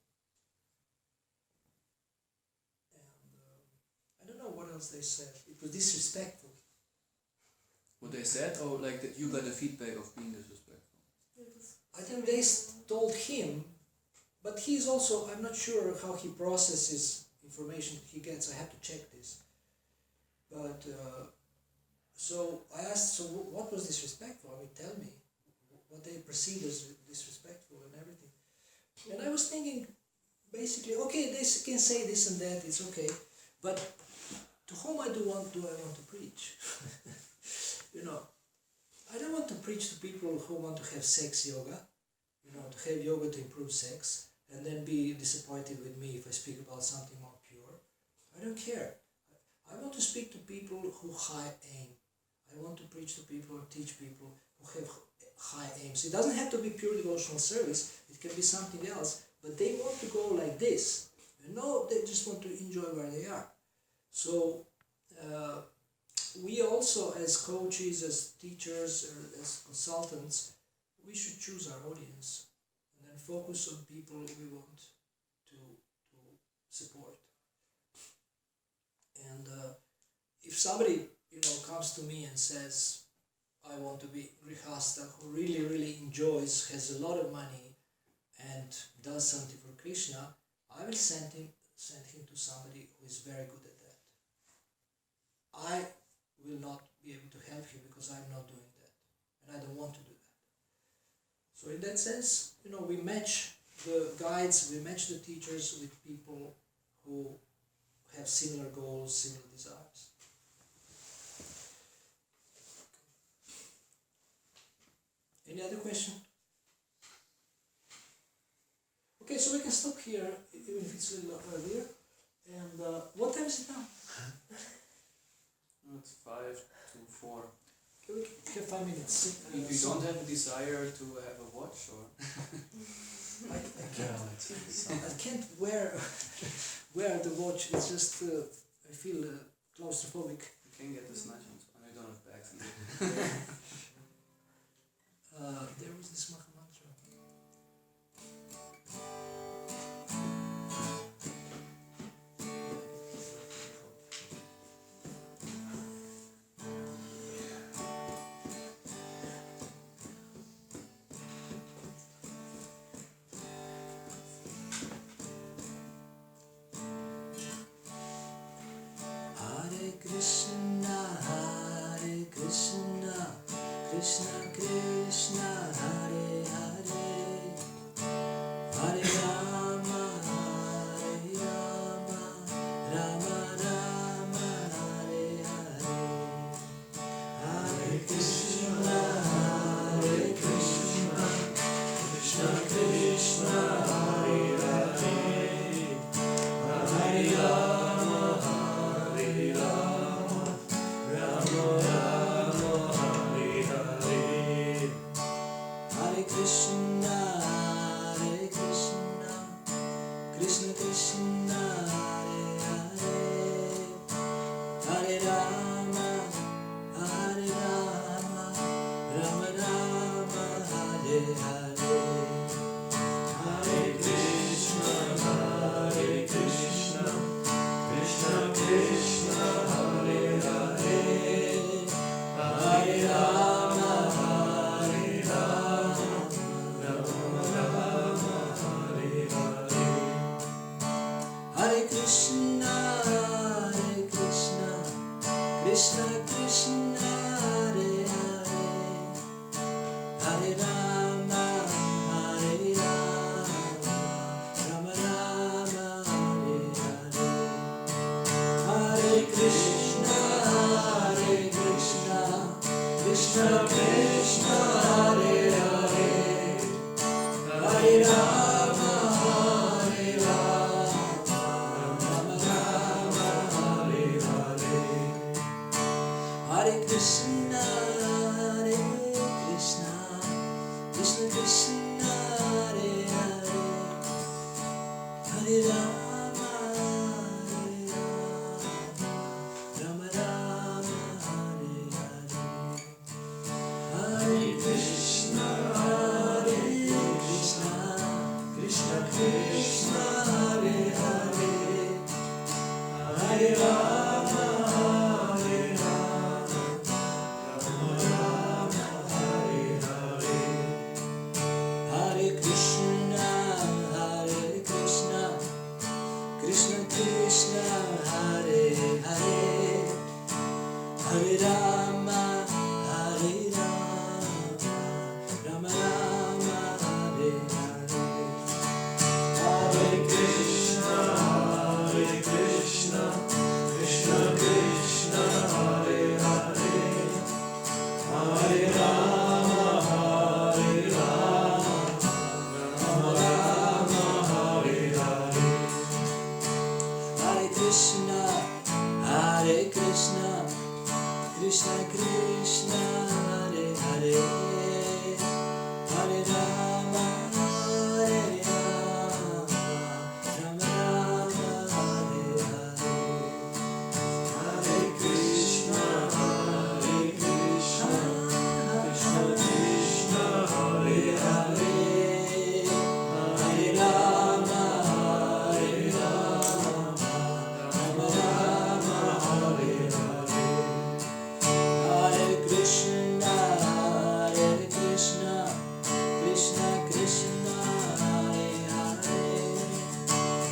And I don't know what else they said. It was disrespectful. What they said, or like that you got the feedback of being disrespectful? I think they told him, but he's also, I'm not sure how he processes information he gets. I have to check this. But, so I asked, so what was disrespectful? I mean, tell me what they perceive as disrespectful and everything. And I was thinking, basically, okay, they can say this and that, it's okay, but to whom do I want to preach? I don't want to preach to people who want to have sex yoga, to have yoga to improve sex, and then be disappointed with me if I speak about something more pure. I don't care. I want to speak to people who high aim. I want to preach to people or teach people who have high aims. It doesn't have to be pure devotional service, it can be something else, but they want to go like this. They just want to enjoy where they are. So, we also, as coaches, as teachers, or as consultants, we should choose our audience and then focus on people we want to support. And if somebody comes to me and says, I want to be Grihasta who really, really enjoys, has a lot of money, and does something for Krishna, I will send him to somebody who is very good at that. I will not be able to help you because I'm not doing that, and I don't want to do that. So in that sense, we match the guides, we match the teachers with people who have similar goals, similar desires. Any other question? Okay, so we can stop here, even if it's a little earlier. And what time is it now? It's 5 to 4. Okay, we have 5 minutes. If you don't have a desire to have a watch, or I can't wear the watch. It's just I feel claustrophobic. you can get the snatch ones. I don't have bags. There was this Maha Mantra. Hare Krishna, Krishna Krishna, Hare Krishna, Hare Hare, Hare Rama, Hare Rama, Rama Rama, Hare Hare, Hare Krishna, Hare Krishna, Krishna Krishna, Hare Hare, Hare Rama, Hare Rama, Rama Rama, Hare Hare, Hare Krishna, Hare Krishna, Krishna Krishna, Hare Hare, Hare Rama, Hare Rama, Rama Rama, Hare Hare, Hare Krishna, Hare Krishna, Krishna Krishna, Hare Hare, Hare Rama, Hare Rama, Rama Rama, Hare Hare, Hare Krishna, Hare Krishna, Krishna Krishna, Hare Hare, Hare Rama, Hare Rama, Rama Rama, Hare Hare, Hare Krishna, Hare Krishna, Krishna Krishna, Hare Hare, Hare Rama, Hare Rama, Rama Rama, Hare Hare, Hare Krishna, Hare Krishna, Krishna Krishna, Hare Hare, Hare Rama, Hare Rama, Rama Rama, Hare Hare, Hare Krishna, Hare Krishna, Krishna Krishna, Hare Hare,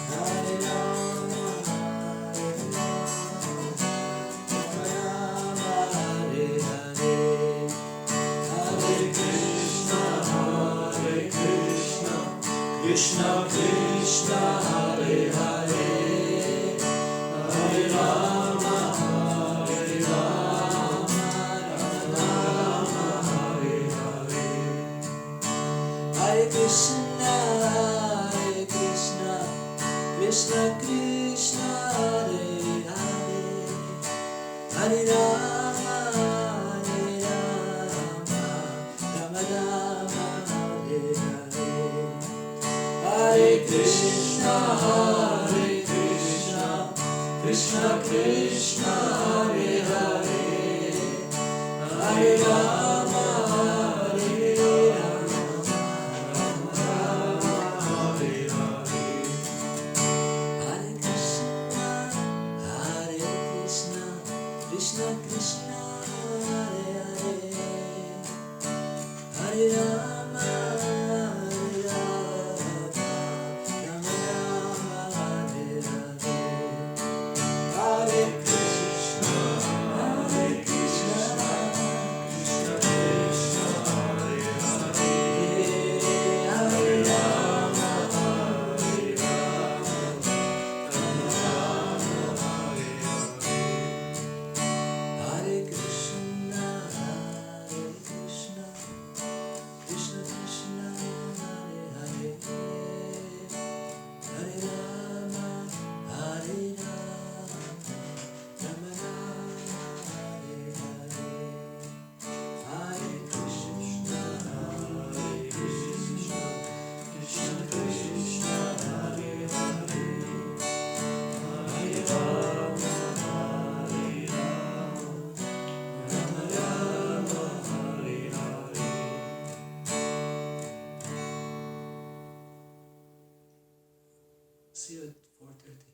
Hare Rama, Hare Rama, Hare Hare, Hare Krishna, Hare Krishna, Krishna Krishna, Hare Hare, Hare Rama, Hare Rama, Rama Rama, Hare Hare, Hare Krishna, Hare Krishna, Krishna Krishna, Hare Hare, Hare Rama, Hare Rama, Rama Rama, Hare Hare, Hare Krishna, Hare Krishna, Krishna Krishna, Hare Hare, Hare Rama, Hare Rama, Rama Rama, Hare Hare, Hare Krishna, Hare Krishna, Krishna Krishna, Hare Hare, Hare Rama, Hare Rama, Rama Rama, Hare Hare, Hare Krishna, Hare Krishna, Krishna Krishna, Hare Hare, Hare Rama, Hare Rama, Rama Rama, Hare Hare, Hare Krishna, Hare Krishna, Krishna Krishna, Hare Hare, Hare Rama, Hare Rama, Rama Rama, Hare Hare, Hare Krishna, Hare Krishna, Krishna Krishna, Hare Hare, Hare Rama, Hare Rama, Rama Rama, Hare Hare. See you at 4:30.